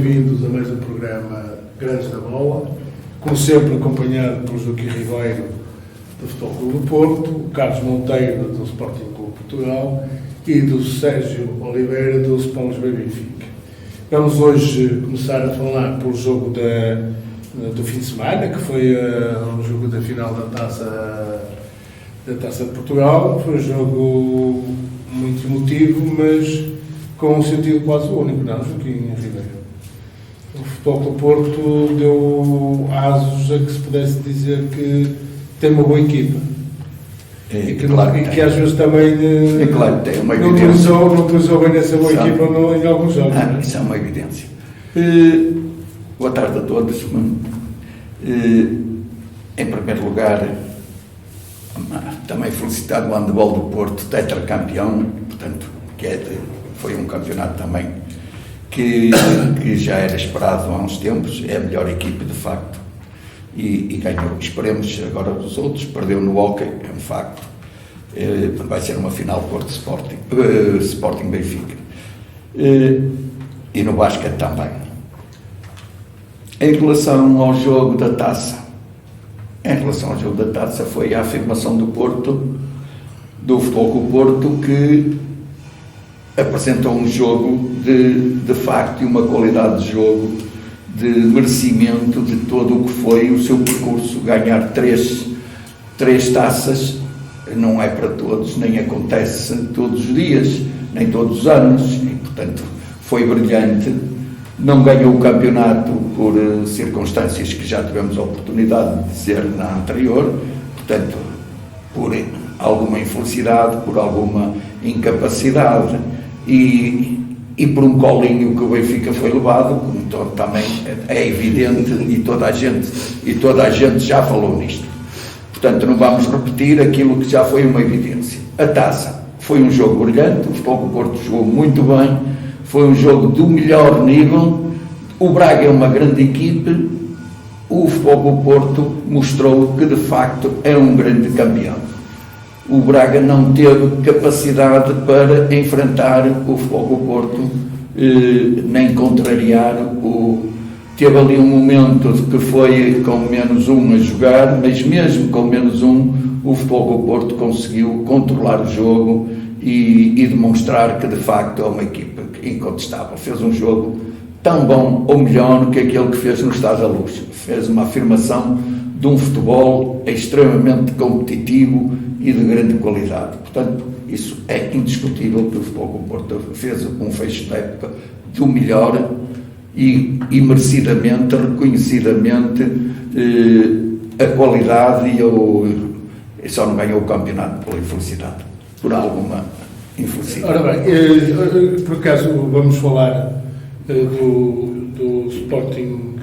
Bem-vindos a mais um programa Grandes da Bola, como sempre acompanhado pelo Joaquim Ribeiro do Futebol Clube do Porto, o Carlos Monteiro do Sporting Clube Portugal e do Sérgio Oliveira do Sport Lisboa e Benfica. Vamos hoje começar a falar pelo jogo do fim de semana, que foi o jogo da final da Taça de Portugal. Foi um jogo muito emotivo, mas com um sentido quase único, não, Joaquim Ribeiro? O Futebol Clube Porto deu asos a que se pudesse dizer que tem uma boa equipa. E que às vezes também claro, tem uma não utilizou bem essa boa equipa em alguns jogos. Isso é uma evidência. Boa tarde a todos. Em primeiro lugar, também felicitar o handebol do Porto, tetracampeão, portanto, foi um campeonato também que já era esperado há uns tempos, é a melhor equipe de facto, e ganhou. Esperemos agora dos outros. Perdeu no hóquei, é um facto. Vai ser uma final Porto Sporting Benfica, e no basquete também. Em relação ao jogo da Taça, foi a afirmação do Porto, do Futebol Clube Porto, que apresentou um jogo de facto e uma qualidade de jogo, de merecimento de todo o que foi o seu percurso. Ganhar três taças não é para todos, nem acontece todos os dias, nem todos os anos, e portanto foi brilhante. Não ganhou o campeonato por circunstâncias que já tivemos a oportunidade de dizer na anterior, portanto por alguma infelicidade, por alguma incapacidade e por um colinho que o Benfica foi levado, como também é evidente, e toda a gente já falou nisto. Portanto, não vamos repetir aquilo que já foi uma evidência. A Taça foi um jogo brilhante, o Futebol Clube Porto jogou muito bem, foi um jogo do melhor nível. O Braga é uma grande equipe, o Futebol Clube Porto mostrou que de facto é um grande campeão. O Braga não teve capacidade para enfrentar o Futebol Clube Porto, nem contrariar Teve ali um momento que foi com -1 a jogar, mas mesmo com -1 o Futebol Clube Porto conseguiu controlar o jogo e demonstrar que de facto é uma equipa incontestável. Fez um jogo tão bom ou melhor que aquele que fez no Estádio da Luz. Fez uma afirmação de um futebol extremamente competitivo e de grande qualidade. Portanto, isso é indiscutível, que o Futebol Clube Porto fez um fecho de época do melhor e merecidamente, reconhecidamente, a qualidade, e só não ganhou o campeonato pela infelicidade, por alguma infelicidade. Ora bem, por acaso vamos falar do Sporting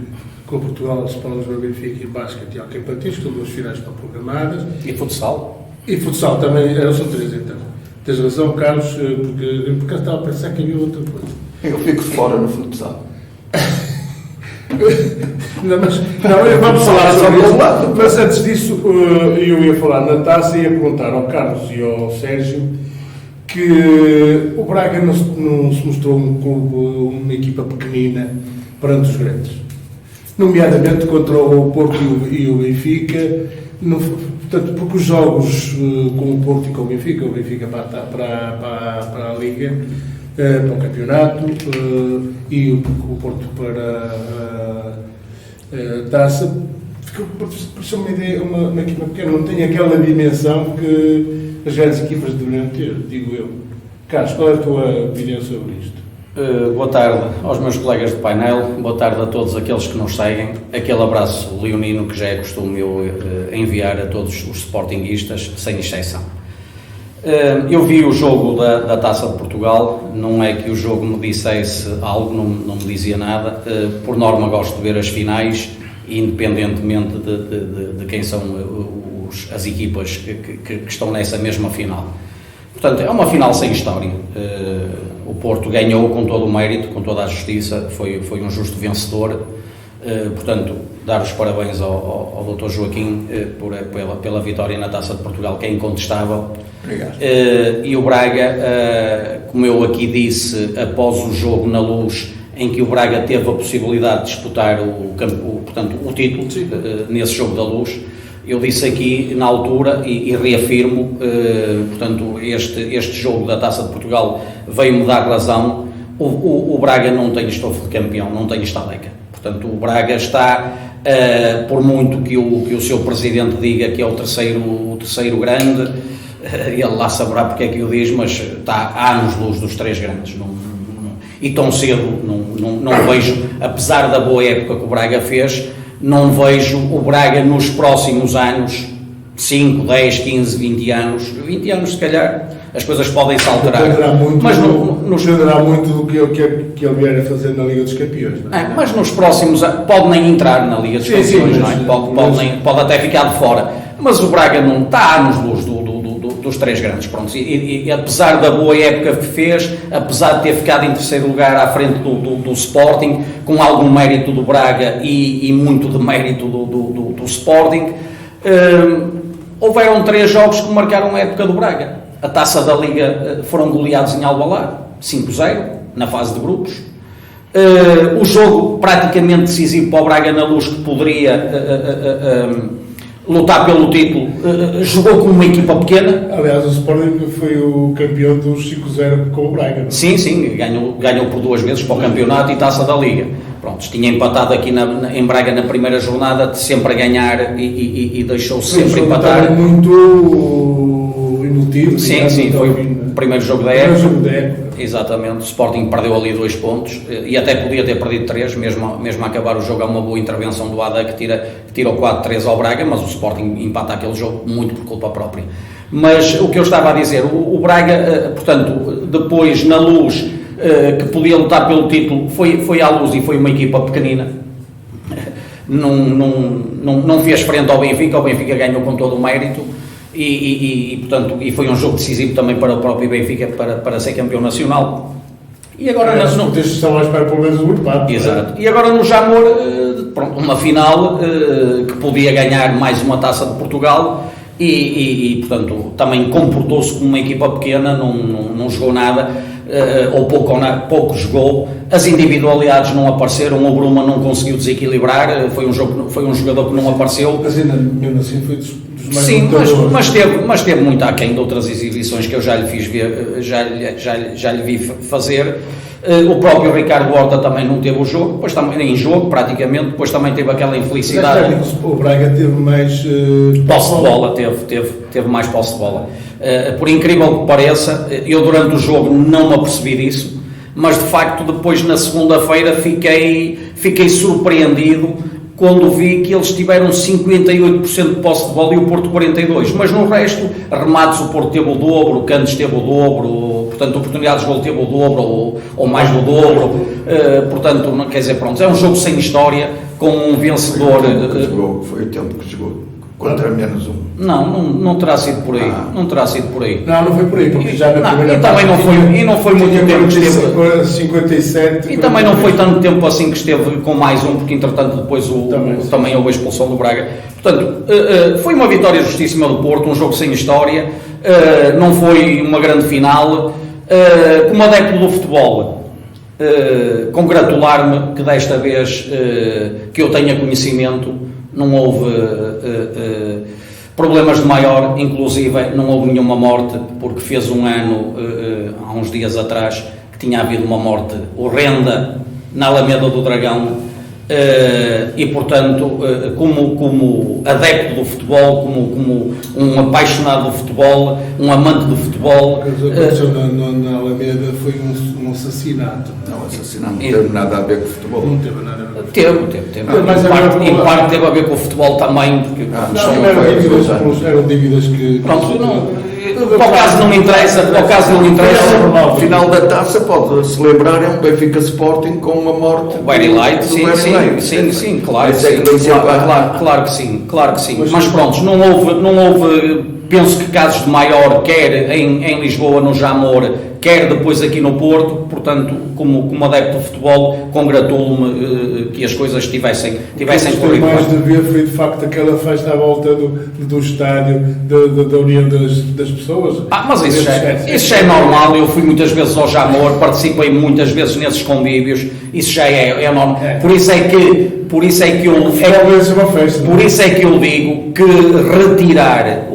Clube Portugal, Sport Lisboa e Benfica, e basquete e hóquei patins, todas as finais estão programadas. E futsal? E futsal também, são três então. Tens razão, Carlos, porque eu estava a pensar que havia outra coisa. Eu fico de fora no futsal. Vamos falar sobre isso. Mas antes disso, eu ia falar na Taça e ia perguntar ao Carlos e ao Sérgio que o Braga não se mostrou um clube, uma equipa pequenina perante os grandes, nomeadamente contra o Porto e o Benfica. Portanto, porque os jogos com o Porto e com o Benfica para a Liga, para o campeonato, e o Porto para a Taça, pareceu uma ideia, uma equipa pequena, não tem aquela dimensão que as grandes equipas deveriam ter, digo eu. Carlos, qual é a tua opinião sobre isto? Boa tarde aos meus colegas de painel, boa tarde a todos aqueles que nos seguem. Aquele abraço leonino que já é costume eu enviar a todos os sportinguistas, sem exceção. Eu vi o jogo da Taça de Portugal, não é que o jogo me dissesse algo, não me dizia nada. Por norma gosto de ver as finais, independentemente de quem são as equipas que estão nessa mesma final. Portanto, é uma final sem história. O Porto ganhou com todo o mérito, com toda a justiça, foi um justo vencedor. Portanto, dar os parabéns ao Dr. Joaquim pela vitória na Taça de Portugal, que é incontestável. Obrigado. E o Braga, como eu aqui disse, após o jogo na Luz, em que o Braga teve a possibilidade de disputar o título, nesse jogo da Luz. Eu disse aqui na altura e reafirmo, portanto, este jogo da Taça de Portugal veio-me dar razão. O Braga não tem estofo de campeão, não tem estaleca. Portanto, o Braga está, por muito que o seu presidente diga que é o terceiro grande, ele lá saberá porque é que o diz, mas está a anos-luz dos três grandes. E tão cedo não vejo, apesar da boa época que o Braga fez, não vejo o Braga nos próximos anos, 5, 10, 15, 20 anos se calhar, as coisas podem se alterar. Dependerá muito do que ele vier a fazer na Liga dos Campeões. Não é? Mas nos próximos anos, pode nem entrar na Liga dos Campeões, não é? Pode até ficar de fora, mas o Braga não está a anos-luz dos três grandes, pronto. E apesar da boa época que fez, apesar de ter ficado em terceiro lugar à frente do Sporting, com algum mérito do Braga e muito de mérito do Sporting, houveram 3 jogos que marcaram a época do Braga. A Taça da Liga foram goleados em Alvalade, 5-0, na fase de grupos. O jogo praticamente decisivo para o Braga na Luz, que poderia lutar pelo título, jogou com uma equipa pequena. Aliás, o Sporting foi o campeão dos 5-0 com o Braga. Não? Sim, ganhou por 2 vezes para o campeonato e Taça da Liga. Pronto, tinha empatado aqui em Braga na primeira jornada, sempre a ganhar e deixou-se sempre empatar. Muito emotivo. Sim, foi o primeiro jogo da época. época. Exatamente, o Sporting perdeu ali 2 pontos e até podia ter perdido 3, mesmo a acabar o jogo. Há uma boa intervenção do Ada que tira o 4-3 ao Braga, mas o Sporting empata aquele jogo muito por culpa própria. Mas o que eu estava a dizer, o Braga, portanto, depois na Luz, que podia lutar pelo título, foi à Luz e foi uma equipa pequenina. Não fez frente ao Benfica, o Benfica ganhou com todo o mérito. Portanto, foi um jogo decisivo também para o próprio Benfica para ser campeão nacional. E agora estão à espera pelo menos muito parte. Exato. E agora no Jamor, pronto, uma final que podia ganhar mais uma Taça de Portugal portanto também comportou-se como uma equipa pequena, não jogou nada, ou pouco jogou. As individualidades não apareceram, o Bruma não conseguiu desequilibrar, foi um jogador que não apareceu. Mas ainda mesmo assim foi dos mais. Sim, mas teve muito aquém de outras exibições que eu já lhe fiz ver, já lhe vi fazer. O próprio Ricardo Horta também não teve o jogo, depois também em jogo praticamente, depois também teve aquela infelicidade. O Braga teve mais posse de bola, teve mais posse de bola. Por incrível que pareça, eu durante o jogo não me apercebi disso, mas de facto depois na segunda-feira fiquei surpreendido quando vi que eles tiveram 58% de posse de bola e o Porto 42%, mas no resto, remates o Porto teve o dobro, o Cantos teve o dobro, portanto, oportunidades de gol teve o dobro ou mais do dobro, portanto, não, quer dizer, pronto, é um jogo sem história, com um vencedor... Foi o tempo que jogou, contra menos 1. Não terá sido por aí, não terá sido por aí. Não foi por aí, porque já na primeira parte... E não foi muito tempo que esteve... 57... E também não foi tanto tempo assim que esteve com mais um, porque entretanto depois também houve a expulsão do Braga. Portanto, foi uma vitória justíssima do Porto, um jogo sem história, não foi uma grande final. Como adepto do futebol, congratular-me que desta vez que eu tenha conhecimento, não houve problemas de maior, inclusive não houve nenhuma morte, porque fez um ano, há uns dias atrás, que tinha havido uma morte horrenda na Alameda do Dragão, e portanto, como adepto do futebol, como um apaixonado do futebol, um amante do futebol... O que aconteceu na Alameda foi um assassinato. Não, assassinato não teve nada a ver com o futebol. Não teve nada a ver. Teve. Em parte teve a ver com o futebol também, porque eram dívidas que... Pronto, para o caso não interessa, No final da taça pode-se lembrar, é um Benfica Sporting com uma morte. O Very Light, sim, claro que sim. Mas pronto, não houve, penso que casos de maior, quer em Lisboa, no Jamor, quer depois aqui no Porto, portanto, como adepto de futebol, congratulo-me que as coisas tivessem corrido mais de ver foi de facto aquela festa à volta do estádio, da união das pessoas. Mas isso já é normal. Eu fui muitas vezes ao Jamor, participei muitas vezes nesses convívios, isso já é normal. Por isso é que eu digo que retirar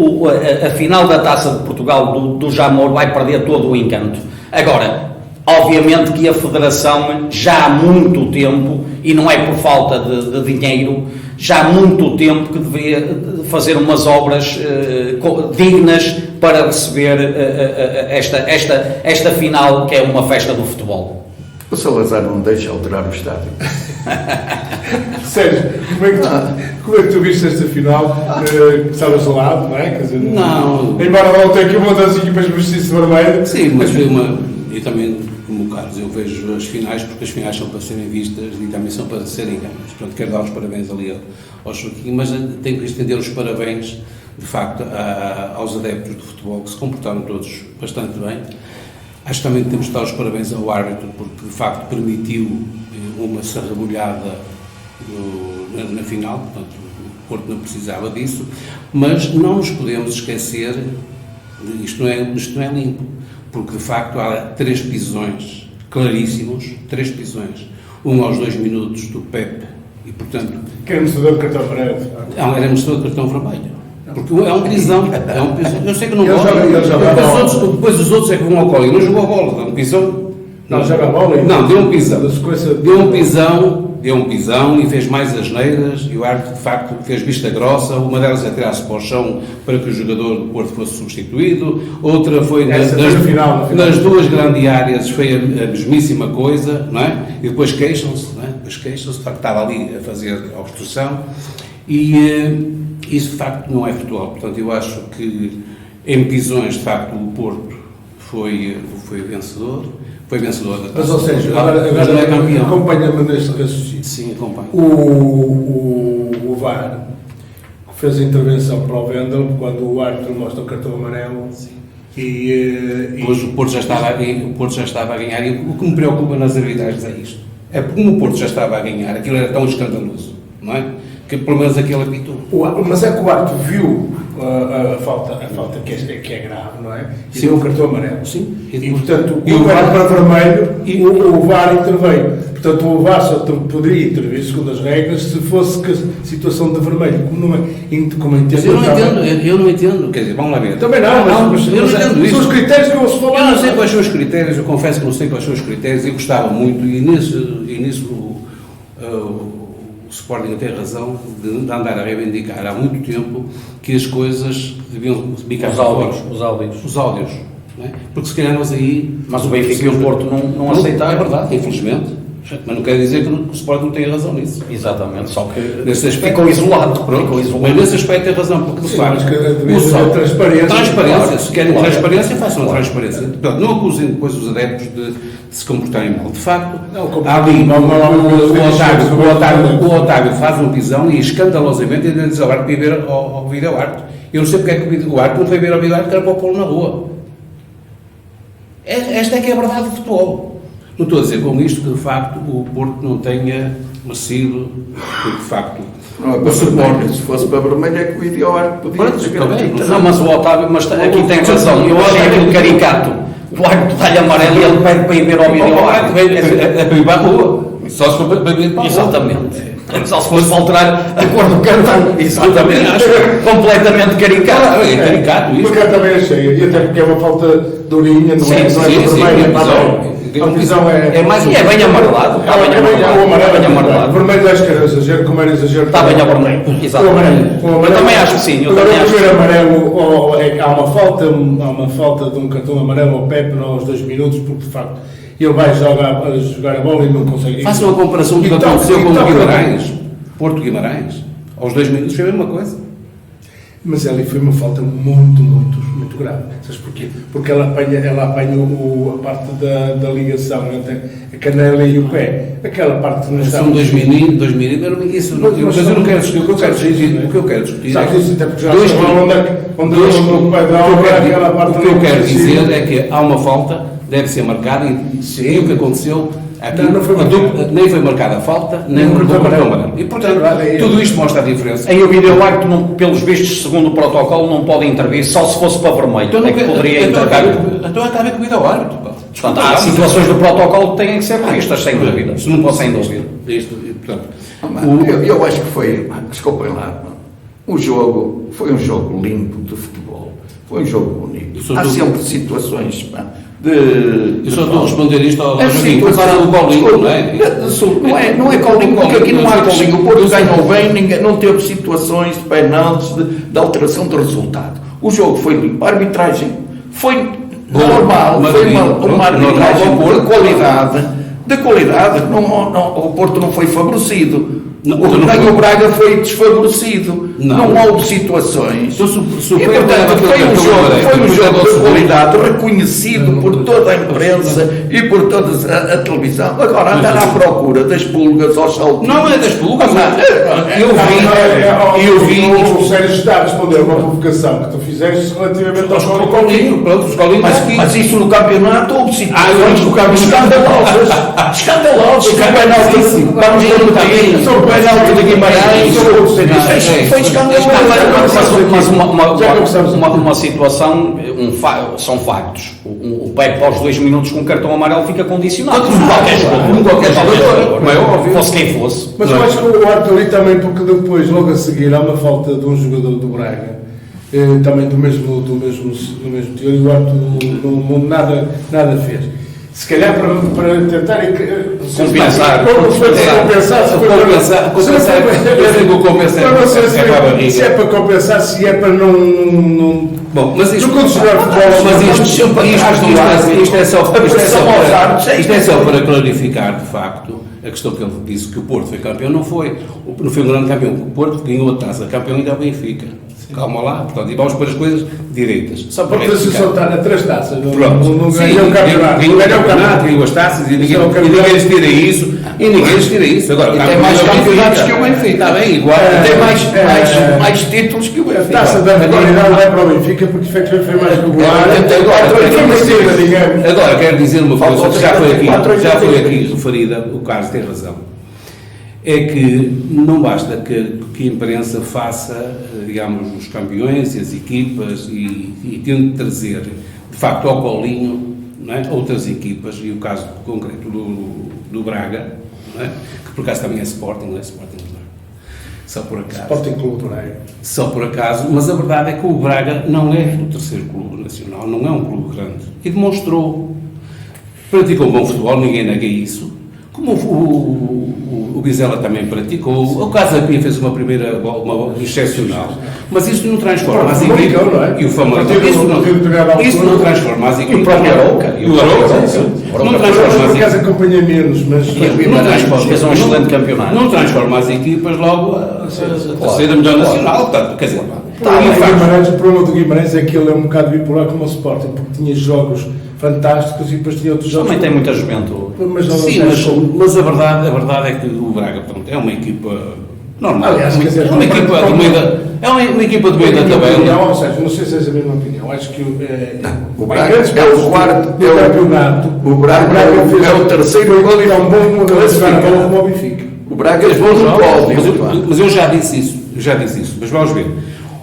a final da Taça de Portugal do Jamor vai perder todo o encanto. Agora, obviamente que a Federação já há muito tempo, e não é por falta de dinheiro, já há muito tempo que deveria fazer umas obras dignas para receber esta final, que é uma festa do futebol. O Salazar não deixa alterar o estádio. Sérgio, como é que tu viste esta final? Estavas ao lado, não é? Quer dizer, não. Embora não tenha aqui uma das equipas vestidas vermelho. Sim, mas foi eu também, como o Carlos, eu vejo as finais porque as finais são para serem vistas e também são para serem ganhas. Portanto, quero dar os parabéns ali ao Joaquim, mas tenho que estender os parabéns, de facto, aos adeptos do futebol, que se comportaram todos bastante bem. Acho que também temos de dar os parabéns ao árbitro, porque de facto permitiu uma sarrabulhada na final, portanto o Porto não precisava disso, mas não nos podemos esquecer, isto não é limpo, porque de facto há 3 pisões claríssimos, 3 pisões, um aos 2 minutos do Pepe, e portanto... Que era merecedor de cartão amarelo. Era merecedor de cartão vermelho. Porque é um pisão, eu sei que não gosta, depois os outros é que vão ao colo, ele não jogou a bola, deu um pisão, não joga a bola? Não, deu um pisão e fez mais asneiras, e o árbitro de facto fez vista grossa, uma delas é tirar-se para o chão para que o jogador do Porto fosse substituído, outra foi nas 2 grandes áreas, foi a mesmíssima coisa, não é? E depois queixam-se, não é? Depois queixam-se, de facto estava ali a fazer a obstrução, e isso de facto não é futebol. Portanto, eu acho que em pisões de facto o Porto foi vencedor da Taça. Mas, ou seja, agora não é campeão. Acompanha-me neste raciocínio. Sim, acompanho. O VAR fez a intervenção para o Vendel quando o árbitro mostra o cartão amarelo. Sim. Pois o Porto já estava a ganhar, e o que me preocupa nas arbitragens é isto. É porque como o Porto já estava a ganhar, aquilo era tão escandaloso, não é? Que pelo menos aquele apitou. Mas é que o árbitro viu a falta que é grave, não é? E sim, deu um cartão amarelo. Sim. E portanto, o VAR para vermelho e o VAR interveio. Portanto, o VAR só poderia intervir, segundo as regras, se fosse situação de vermelho. Como não é? Como entendo, eu não entendo. Quer dizer, vamos lá ver. Também não, mas eu não entendo isso. São os critérios que eu ouço falar. Eu não sei quais são os critérios, eu confesso que não sei quais são os critérios, e gostava muito, e nisso o Sporting tem razão de andar a reivindicar há muito tempo que as coisas deviam ficar os áudios, não é? Porque se calhar nós aí... Mas o Benfica e o Porto não aceitaram. É verdade, infelizmente. Mas não quer dizer que o Sporting não tem razão nisso. Exatamente, só que nesse aspecto, ficou isolado. Mas nesse aspecto tem razão, porque de facto... Transparência. Se querem transparência, façam a transparência. Portanto, não acusem depois os adeptos de se comportarem mal. De facto, ali o Otávio faz um pisão e escandalosamente ainda diz ao árbitro para ir ver ao vídeo árbitro. Eu não sei porque é que o árbitro não foi ver ao vídeo árbitro, que era para o pô-lo na rua. Esta é que é a verdade do futebol. Não estou a dizer com isto que de facto o Porto não tenha merecido, porque de facto o suporte, se fosse para vermelho é que o ideal podia ser. Não, mas o Otávio, aqui tem razão, eu achei aquilo caricato. O árbitro dá-lhe amarelo e ele pede para ir ver ao vídeo árbitro. É para ir para a rua. Só se for para ir para a rua. Exatamente. Só se fosse para alterar a cor do cartão. Exatamente. Acho completamente caricato. É caricato isso. Porque eu também achei, e até porque é uma falta de urinha, não é vermelho. A visão é mais é bem amarelado. Está bem amarelado. Vermelho acho que era exagero, como era exagero. Está bem amarelado. Exatamente. Eu também acho que sim. Agora, o primeiro amarelo, há uma falta de um cartão amarelo ao Pepe aos 2 minutos, porque de facto ele vai jogar a bola e não consegue. Faça uma comparação do que aconteceu com o Guimarães. Porto Guimarães. Aos 2 minutos foi a mesma coisa. Mas ali foi uma falta muito grave. Sabes porquê? Porque ela apanha a parte da ligação entre a canela e o pé. Aquela parte que não está... São 2 minutos, isso, mas eu não quero discutir. O que eu quero discutir é que... O que eu quero dizer é que há uma falta deve ser marcada e o que aconteceu aqui, Não foi marcado. nem foi marcada a falta, nem Não o foi cartão marcado. amarelo. E portanto, Verdade, é tudo isto mostra a diferença. Em o videoárbitro, pelos vistos, segundo o protocolo, não pode intervir, só se fosse para vermelho, é que poderia intercar. Então acaba com o vídeo ao árbitro. Portanto, há situações do protocolo que têm que ser revistas, sem dúvida. Isso não pode sem ser dúvida. isto, portanto, Eu acho que foi, desculpem lá, o jogo foi um jogo limpo de futebol, foi um jogo bonito. Há sempre situações de... eu só estou a responder isto ao É Joaquim, situações- para o Paulinho, não é? Não é Paulinho, porque aqui não há Paulinho. O Porto ganhou bem, ninguém, não teve situações de penaltis, de alteração de resultado. O jogo foi limpo, a arbitragem foi normal, foi uma arbitragem de qualidade. O Porto não foi favorecido. O Braga foi desfavorecido. Não houve situações. E, portanto, foi um jogo de qualidade reconhecido por toda a imprensa e por toda a televisão. Agora, andar à procura das pulgas aos saltos. Não é das pulgas, Eu vi o Sérgio está a responder a uma provocação que tu fizeste relativamente aos Paulinho. Pronto, os Paulinhos Mas isso no campeonato houve situações escandalosas. Vamos repetir. O penalti de Guimarães. Foi escandaloso. Mas uma situação, são factos. O pé após 2 minutos com um cartão amarelo fica condicionado. Como qualquer jogador. Como é óbvio. Fosse quem fosse. Mas eu acho que o árbitro ali também, porque depois, logo a seguir, há uma falta de um jogador do Braga, também do mesmo teor, e o árbitro nada fez. Se calhar para tentar compensar. Se é para compensar, se é para não. Bom, mas isto é só para clarificar, de facto, a questão que ele disse que o Porto foi campeão. Não foi um grande campeão. O Porto ganhou a taça campeão ainda ao Benfica. Calma lá, portanto, e vamos para as coisas direitas. Só para se soltar a 3 taças. Pronto. Não ganhou o campeonato. Ganhou o campeonato, ganhou as taças e ninguém lhes tira isso. E ninguém lhes tira isso. Agora, tem mais campeonatos que o Benfica. Está bem, igual. Tem mais títulos que o Benfica. A taça da regularidade vai para o Benfica porque efetivamente foi mais regular. Agora, quero dizer uma coisa que já foi aqui referida, o Carlos tem razão. É que não basta que a imprensa faça, digamos, os campeões e as equipas e tente trazer, de facto, ao colinho, não é, outras equipas, e o caso concreto do Braga, não é, que por acaso também é Sporting, não é Sporting, não é? Só por acaso. Sporting Clube Braga. Só por acaso, mas a verdade é que o Braga não é o 3º clube nacional, não é um clube grande. E demonstrou, praticou bom futebol, ninguém nega isso. Como o Vizela também praticou, o Casa Pia fez uma primeira bola excepcional, mas isso não transforma as equipas. E o Famalicão, isso não transforma as equipas. E o próprio Arouca. Não transforma as equipas. Acompanha menos, mas fez um excelente campeonato. Não transforma as equipas logo a terceira melhor nacional. Portanto, quer dizer, o problema do Guimarães é que ele é um bocado bipolar como o Sporting, porque tinha jogos fantásticos e depois tinha outros jogos. Também tem muita juventude. Mas a verdade é que o Braga, pronto, é uma equipa normal. Aliás, é uma equipa do meio da tabela. Ou seja, não sei se és a mesma opinião. Acho que o Braga é o quarto campeonato. O Braga é o terceiro gol e é um bom classificado como o Benfica. O Braga é bom no pódio. Mas eu já disse isso. Mas vamos ver.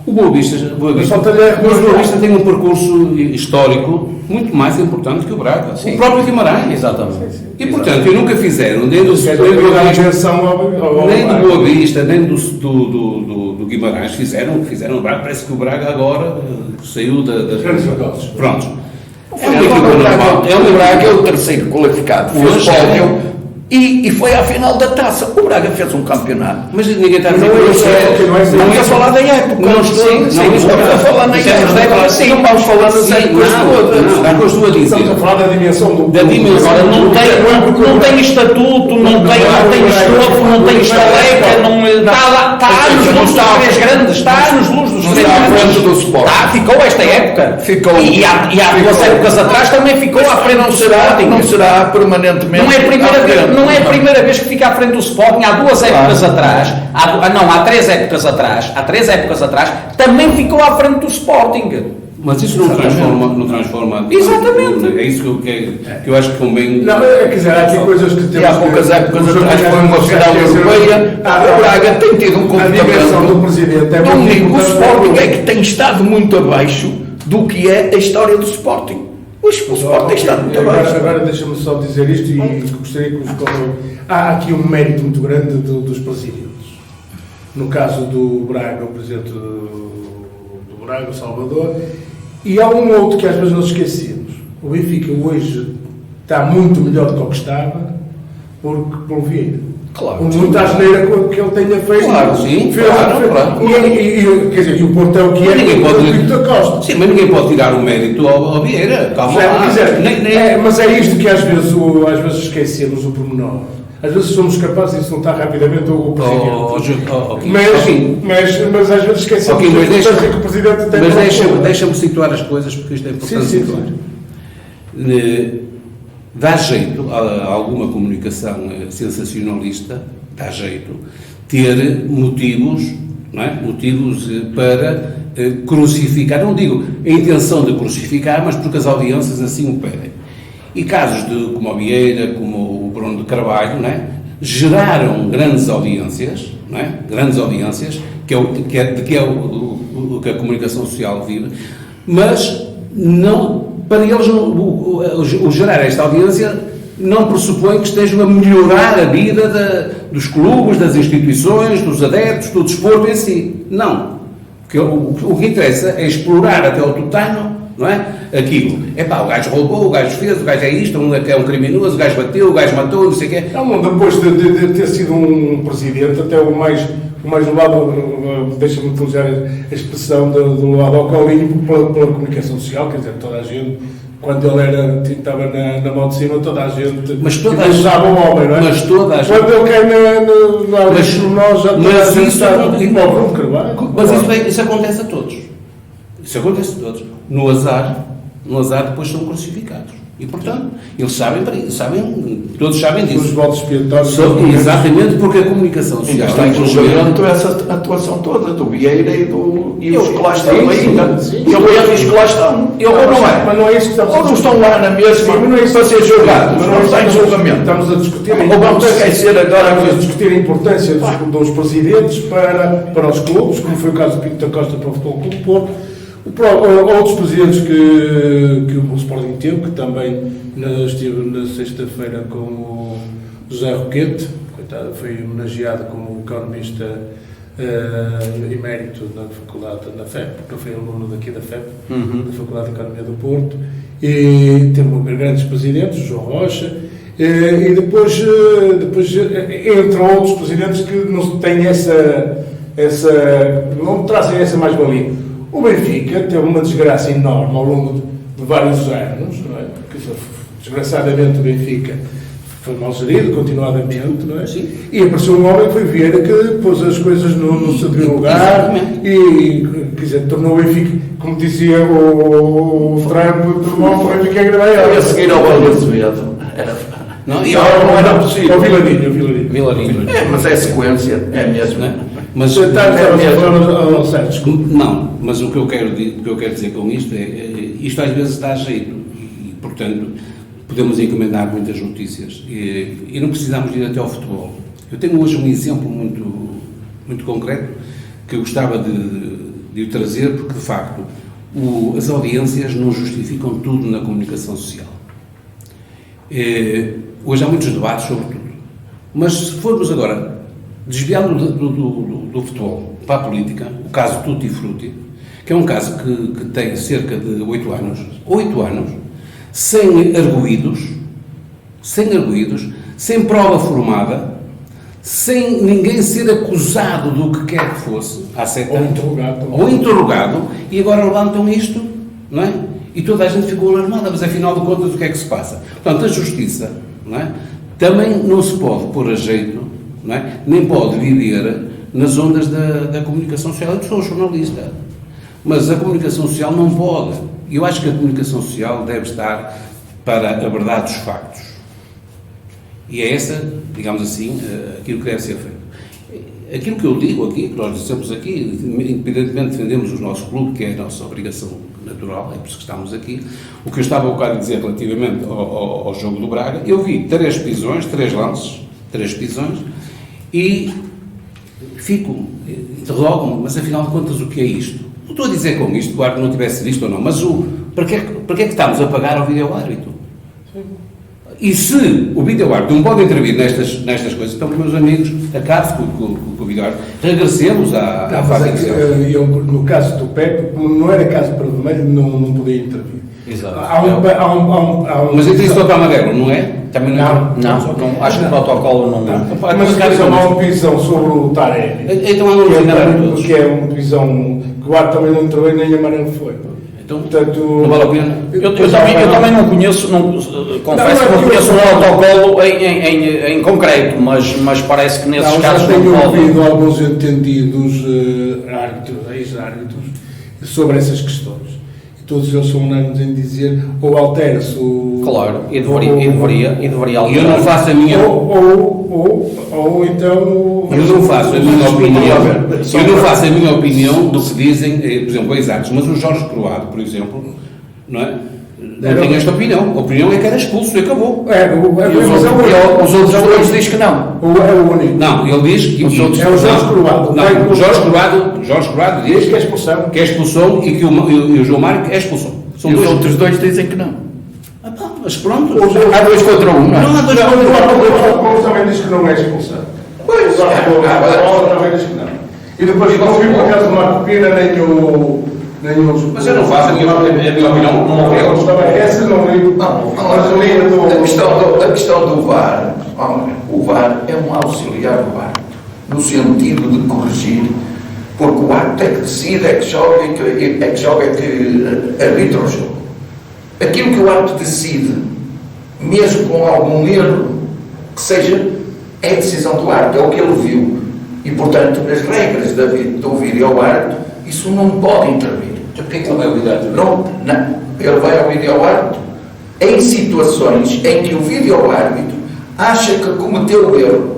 O Boa Vista tem um percurso histórico muito mais importante que o Braga. Sim. O próprio Guimarães. Exatamente. E, portanto, nunca fizeram, nem do Boa Vista, nem do Guimarães, fizeram o Braga. Parece que o Braga agora saiu das grandes negócios. Pronto. É uma equipa normal. O Braga é o terceiro qualificado. Fez pódio. E foi à final da taça. O Braga fez um campeonato. Mas ninguém está a dizer Estamos a falar da época. Não estamos a falar na época. Sim, não vamos falar das épocas todas. Estamos a falar da dimensão do Agora, não tem estatuto, não tem estofo, não tem estaleca, está a anos-luz dos 3 grandes. Está a anos-luz dos 3 grandes. Ficou esta época. E há 2 épocas atrás também ficou à frente do Sporting. Não será permanentemente. Não é a primeira vez que fica à frente do Sporting. Há 2 épocas atrás, há 3 épocas atrás, também ficou à frente do Sporting. Mas isso não transforma. Exatamente. É isso que eu acho que convém. Não, quer dizer, há aqui coisas que temos. E há poucas épocas atrás foi uma final europeia, o Braga tem tido um A dimensão do comportamento. presidente é Não muito digo, o importante. Sporting é que tem estado muito abaixo do que é a história do Sporting. O Sporting tem estado muito abaixo. Agora deixa-me só dizer isto e gostaria que os há aqui um mérito muito grande dos presidentes. No caso do Braga, o presidente do Braga, o Salvador, e há um outro que às vezes nós esquecemos. O Benfica hoje está muito melhor do que estava pelo Vieira. Claro. Muita asneira que ele tenha feito. Claro, sim, claro. Quer dizer, e o Porto é o que é, Ninguém pode- o Pinto da Costa. Sim, mas ninguém pode tirar o mérito ao Vieira. Calma lá. Mas é isto que às vezes esquecemos o pormenor. Às vezes somos capazes de insultar rapidamente o Presidente. Mas às vezes esquecemos Ok, mas deixa- que o Presidente tem. Mas deixa-me situar as coisas, porque isto é importante Sim, sim, situar. Dá jeito a alguma comunicação sensacionalista, dá jeito, ter motivos, não é? Motivos para crucificar, não digo a intenção de crucificar, mas porque as audiências assim o pedem. E casos como o Vieira, como o Bruno de Carvalho, não é? Geraram grandes audiências, não é? Grandes audiências, que é o que a comunicação social vive, mas não, para eles o gerar esta audiência não pressupõe que estejam a melhorar a vida dos clubes, das instituições, dos adeptos, do desporto em si. Não. O que interessa é explorar até ao tutano, não é? Aquilo. O gajo roubou, o gajo fez, o gajo é isto, é um criminoso, o gajo bateu, o gajo matou, não sei o quê. Não, depois de ter sido um presidente, até o mais do lado, deixa-me utilizar a expressão do lado ao colinho pela comunicação social, quer dizer, toda a gente, quando ele estava na mão de cima, toda a gente usava o homem, não é? Mas toda a gente. Quando ele cai nós já toda a gente está. Mas isso acontece a todos. Isso acontece a todos. No azar depois são crucificados. E, portanto, eles sabem, todos sabem disso. Os votos expiatórios. Exatamente, porque a comunicação social Está em julgamento essa atuação toda do Vieira e os que lá estão ainda. E eu vejo os que lá estão. Mas não é isso que estamos Ou não estão lá na mesma para ser julgados. Não está em julgamento. Estamos a discutir. Ou vamos esquecer agora Estamos a discutir a importância dos presidentes para os clubes, como foi o caso do Pinto da Costa para o Futebol Clube do Porto. Outros presidentes que o Sporting teve, que também estive na sexta-feira com o José Roquete, coitado, foi homenageado como economista emérito da faculdade da FEP, porque foi aluno daqui da FEP, da Faculdade de Economia do Porto, e temos grandes presidentes, o João Rocha, e depois entram outros presidentes que não têm não trazem essa mais-valia. O Benfica teve uma desgraça enorme ao longo de vários anos, não é? Porque, desgraçadamente, o Benfica foi mal gerido, continuadamente, não é? Sim. E apareceu um homem que foi Vieira que pôs as coisas no seu devido lugar e, quer dizer, tornou o Benfica, como dizia o Trump, tornou o Benfica agradável. A seguir ao Valdezevedo. Não era possível. Ao Vilarinho. Mas é sequência, é mesmo. Mas não, mas o que eu quero dizer com isto isto às vezes dá jeito e portanto podemos encomendar muitas notícias e não precisamos ir até ao futebol. Eu tenho hoje um exemplo muito concreto que eu gostava de o trazer porque de facto as audiências não justificam tudo na comunicação social. Hoje há muitos debates sobre tudo, mas se formos agora desviando do futebol para a política, o caso Tutti Frutti, que é um caso que tem cerca de 8 anos, sem arguídos, sem prova formada, sem ninguém ser acusado do que quer que fosse, há 7 anos, ou interrogado, e agora levantam isto, não é? E toda a gente ficou alarmada, mas afinal de contas o que é que se passa? Portanto, a justiça, não é? Também não se pode pôr a jeito, não é? Nem pode viver nas ondas da comunicação social. Eu sou jornalista, mas a comunicação social não pode. Eu acho que a comunicação social deve estar para a verdade dos factos. E é essa, digamos assim, aquilo que deve ser feito. Aquilo que eu digo aqui, que nós dissemos aqui, independentemente defendemos o nosso clube, que é a nossa obrigação natural, é por isso que estamos aqui. O que eu estava a bocado a dizer relativamente ao jogo do Braga, eu vi 3 pisões, 3 lances, 3 pisões, e interrogo-me, mas afinal de contas o que é isto? Não estou a dizer com isto que o árbitro não tivesse visto ou não, mas para que é que estamos a pagar ao vídeo-árbitro? E se o vídeo-árbitro não pode intervir nestas coisas, então, meus amigos, acabe com o vídeo-árbitro, regressemos à fase inicial. Eu, no caso do Pepe, como não era caso para o vermelho, não podia intervir. Exato. Mas isso disse para amarelo, não é? Também não, acho que o protocolo não. Mas depois há uma pisão sobre o Tarek. Então não que é uma pisão que o árbitro também não interveio, nem amarelo foi. Então, portanto, não vale a pena. Eu também não conheço, confesso que não conheço um protocolo em concreto, mas parece que nesses casos tenho não pode. ouvido alguns entendidos ex-árbitros, sobre essas questões. E todos eles são unânimes em dizer ou altera-se o... Claro, e deveria alterar. Eu não faço a minha... Ou então... Eu não faço a minha opinião do que dizem, por exemplo, ex-árbitros, mas o Jorge Croado, por exemplo, não é? Não tenho esta opinião. A opinião é que era expulso e acabou. Os outros dois dizem que não. É o único. Não, ele diz que... É o Jorge Croado. Não, o Jorge Croado diz que é expulsão. Que é expulsão e que o João Mário é expulsão. E os outros dois dizem que não. Mas pronto. Há 2 contra 1, não é? Não há 2 contra 1. O também diz que não é expulsão. Pois, também diz que não. E depois não vi por acaso Marco Pina nem o... Mas eu não faço a minha opinião, não ouvi. Essa não vi. A questão do VAR, o VAR é um auxiliar do VAR, no sentido de corrigir, porque o árbitro é que decide, é que joga, é que arbitra o jogo. Aquilo que o árbitro decide, mesmo com algum erro, que seja, é a decisão do árbitro, é o que ele viu. E, portanto, as regras do vídeo-árbitro, isso não pode intervir. Porquê que ele vai ao vídeo-árbitro? Não, ele vai ao vídeo-árbitro em situações em que o vídeo-árbitro acha que cometeu erro.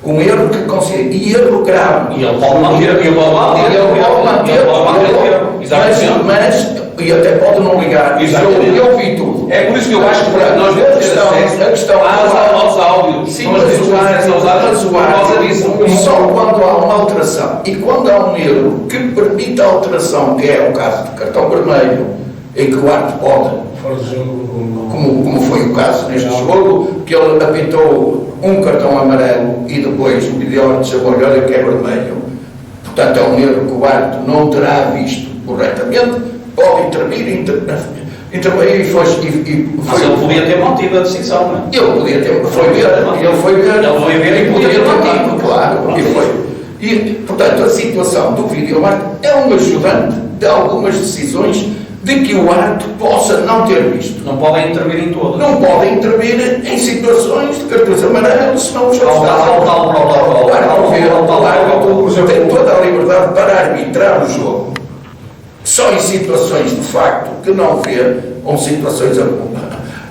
Um erro que considera, e erro grave. E ele pode manter mas e até pode não ligar. Eu vi tudo. É por isso que eu acho que nós devemos ter acesso aos áudios. Sim, mas o árbitro, só quando há uma alteração e quando há um erro que permite a alteração, que é o caso de cartão vermelho, em que o árbitro pode, como foi o caso neste jogo, que ele apitou um cartão amarelo e depois o vídeo chamou olha que é vermelho. Portanto, é um erro que o árbitro não terá visto corretamente, pode intervir, mas ele podia ter mantido a decisão, não é? Ele podia ter, ele foi ver e podia ter mantido, claro, e foi. E, portanto, a situação do vídeo-árbitro é um ajudante de algumas decisões de que o árbitro possa não ter visto. Não podem intervir em todas. Não podem intervir em situações de cartões amarelos, senão os outros tem toda a liberdade para arbitrar o jogo. Só em situações de facto que não vê, ou situações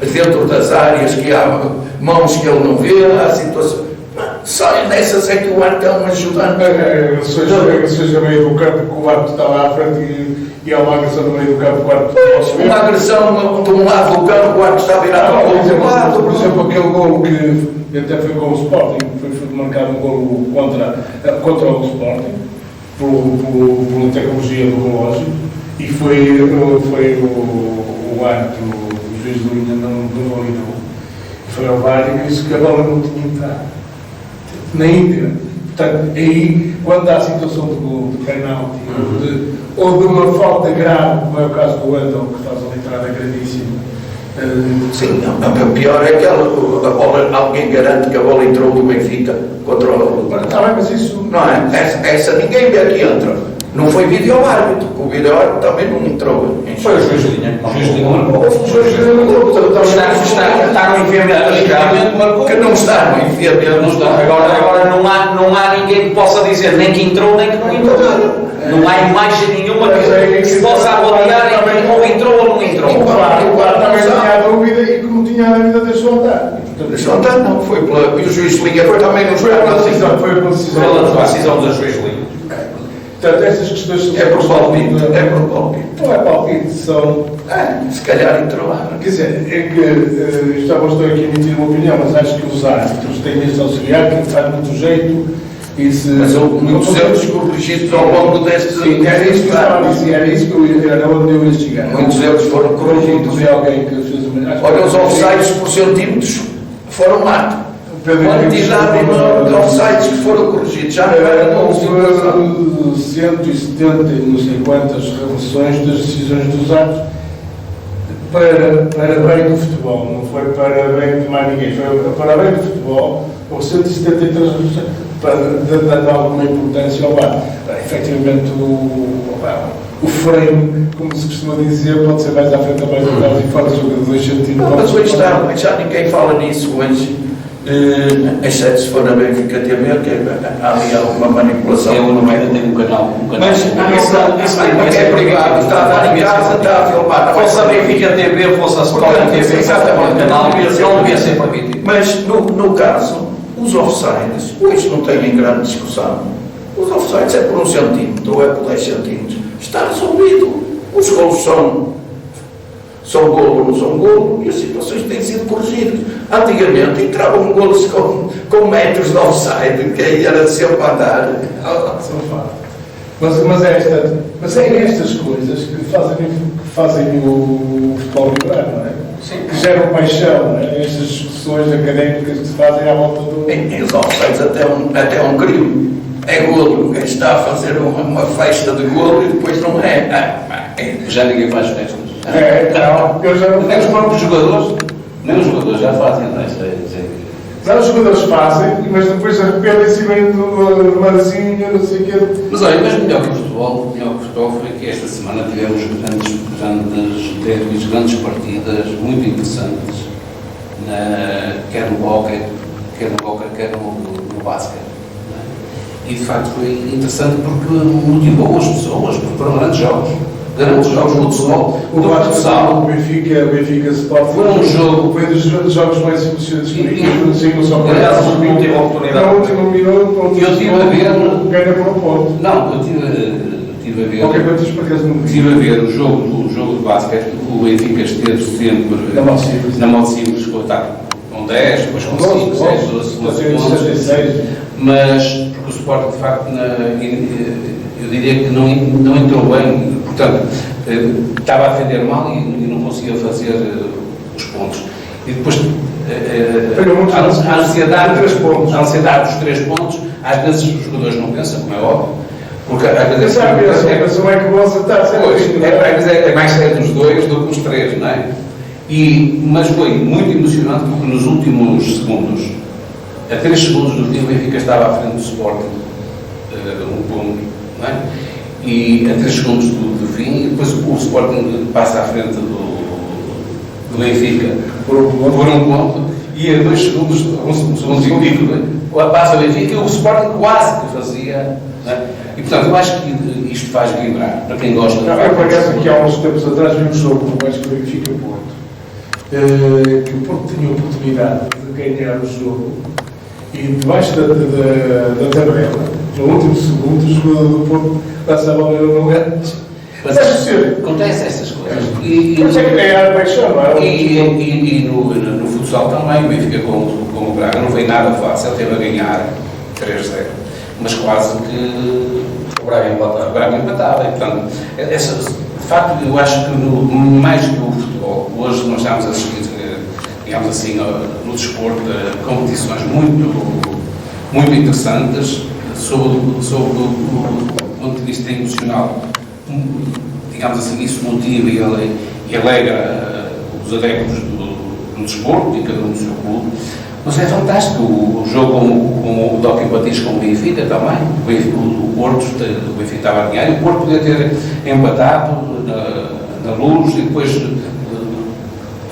dentro das áreas que há mãos que ele não vê, há situações. Só nessas é que o árbitro é um ajudante. Seja no meio do campo que o árbitro está lá à frente e há uma agressão no meio do campo que o árbitro posso ver. Uma agressão de um lado do campo, o árbitro está virado ao outro lado. Por exemplo, aquele gol que até foi com o Sporting, foi marcado um gol contra o Sporting, pela tecnologia do relógio, e foi o árbitro, o juiz de linha não validou. Foi ao VAR e disse que a bola não tinha entrado. Na íntegra. Portanto, aí, quando há a situação de penalti ou de uma falta grave, como é o caso do Wendel, que faz uma entrada grandíssima. Sim, o pior é que a bola, alguém garante que a bola entrou do Benfica contra o... Está bem, mas isso... Não é? Essa ninguém vê que entra. Não foi vídeo-árbitro, o vídeo-árbitro também não entrou. Foi o juiz de linha. O juiz de linha marcou. Está no enviamento. Que não está no enviamento. Agora não há ninguém que possa dizer nem que entrou nem que não entrou. Não há imagem nenhuma que se possa avaliar ou entrou ou não entrou. Claro, também tinha a dúvida e como tinha a dúvida deixou andar. Deixou andar, não. Foi e o juiz de linha também não foi pela decisão. Pela decisão do juiz de linha. Portanto, estas questões são... É por palpite, é por palpite. Não é palpite, são... Se calhar entrou lá. Quer dizer, é que estou aqui a emitir uma opinião, mas acho que os árbitros têm este auxiliar que faz muito jeito e se... Mas houve muitos erros corrigidos ao longo destes Sim, era isso que eu estava a dizer, era isso que era onde eu ia chegar. Muitos erros foram corrigidos. De alguém que fez uma... Olha, os offsides por centímetros foram lá. Quantidade de offsides que foram corrigidos. Já houve 170 e não sei quantas reversões das decisões dos árbitros para bem do futebol, não foi para bem de mais ninguém, foi para bem do futebol, houve 173 reversões dando alguma importância ao VAR. Efetivamente o frame, como se costuma dizer, pode ser mais à frente ou mais atrás e fora do jogo de 2 centímetros. Mas hoje está, já ninguém fala nisso hoje. Exceto se for a Benfica TV, que há ali alguma manipulação. Eu não tenho um canal. Mas isso é privado, está a dar em casa, está a filmar. Fosse a Benfica TV, fosse a Sport TV, exatamente o canal, não devia ser permitido. Mas no caso, os offsides, hoje não têm grande discussão. Os offsides é por 1 centímetro ou é por 10 centímetros. Está resolvido. Os golos são golo ou não são golo, e as situações têm sido corrigidas. Antigamente entravam golos com metros de offside, que aí era sempre a andar. São fatos. Mas é estas coisas que fazem o futebol vibrar, não é? Sim. Que geram paixão, não é? Estas discussões académicas que se fazem à volta do... Em os offsides até um crime. É golo, ele está a fazer uma festa de golo e depois não é. Já ninguém faz festas. Não, eu já não... Nem os próprios jogadores, nem os jogadores já fazem, não é? Não, os jogadores fazem, mas depois arrependem-se e vêm do barzinho, não sei o quê. Mas olha, mas melhor que o futebol foi que esta semana tivemos grandes derbys, grandes partidas, muito interessantes, quer no hóquei, quer no basquete. E de facto foi interessante porque motivou as pessoas, porque foram grandes jogos de futebol, do futsal. O Benfica Sport Foi um jogo. Foi dos jogos mais emocionantes que eu só Aliás, não tive a oportunidade. No último minuto, Eu tive a ver. ganha por um ponto. Não, eu tive a ver. Qualquer coisa dos partidos não Estive a ver o jogo de basquete. O Benfica esteve sempre na modo simples, chegou a estar com 10, depois com 5, 6, 12 pontos. Mas, porque o Sport, de facto, eu diria que não entrou bem, portanto, estava a defender mal e não conseguia fazer os pontos. E depois, a ansiedade dos 3 pontos, às vezes os jogadores não pensam, como é óbvio, porque às vezes não é que vão acertar é mais certo os 2 do que os 3, não é? Mas foi muito emocionante porque nos últimos segundos, a 3 segundos do fim, o Benfica estava à frente do Sporting, um ponto, não é? E a 3 segundos do fim, e depois o Sporting passa à frente do Benfica por um ponto, e a 2 segundos, um segundo e pico, passa o Benfica e o Sporting quase que fazia, não é? E portanto, eu acho que isto faz vibrar, para quem gosta de... Eu, por acaso, aqui há uns tempos atrás, vi um jogo no Benfica Porto, que o Porto tinha a oportunidade de ganhar o jogo, e debaixo da tabela, no último segundo, o jogador do Porto passa a bola no gancho. Mas acontece essas coisas. Mas é que ganhar paixão, não é? E no futsal também, o Benfica com o Braga não foi nada fácil, ele teve a ganhar 3-0, mas quase que o Braga empatava. E, portanto, de facto, eu acho que mais que o futebol, hoje nós estamos a assistir, digamos assim, no desporto, competições muito interessantes sobre o ponto de vista emocional. Digamos assim, isso motiva e alegra os adeptos do desporto e cada um do seu clube. Mas é fantástico o jogo com o Doc Batista com o Benfica também. O Benfica estava a ganhar e o Porto podia ter empatado na Luz e depois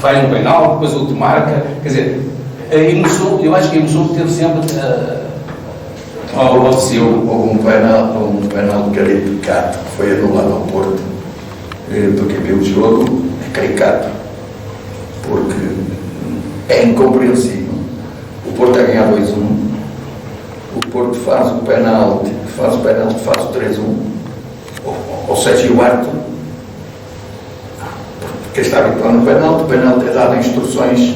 vai um penal, depois outro marca. Quer dizer, a emoção, eu acho que a emoção teve sempre Houve um penal de caricato que foi anulado ao Porto, porque aquele jogo é caricato, porque é incompreensível. O Porto a ganhar 2-1, o Porto faz o penalti, faz o 3-1, ou seja, o árbitro, porque está habituado no penalti, o penalti é dado instruções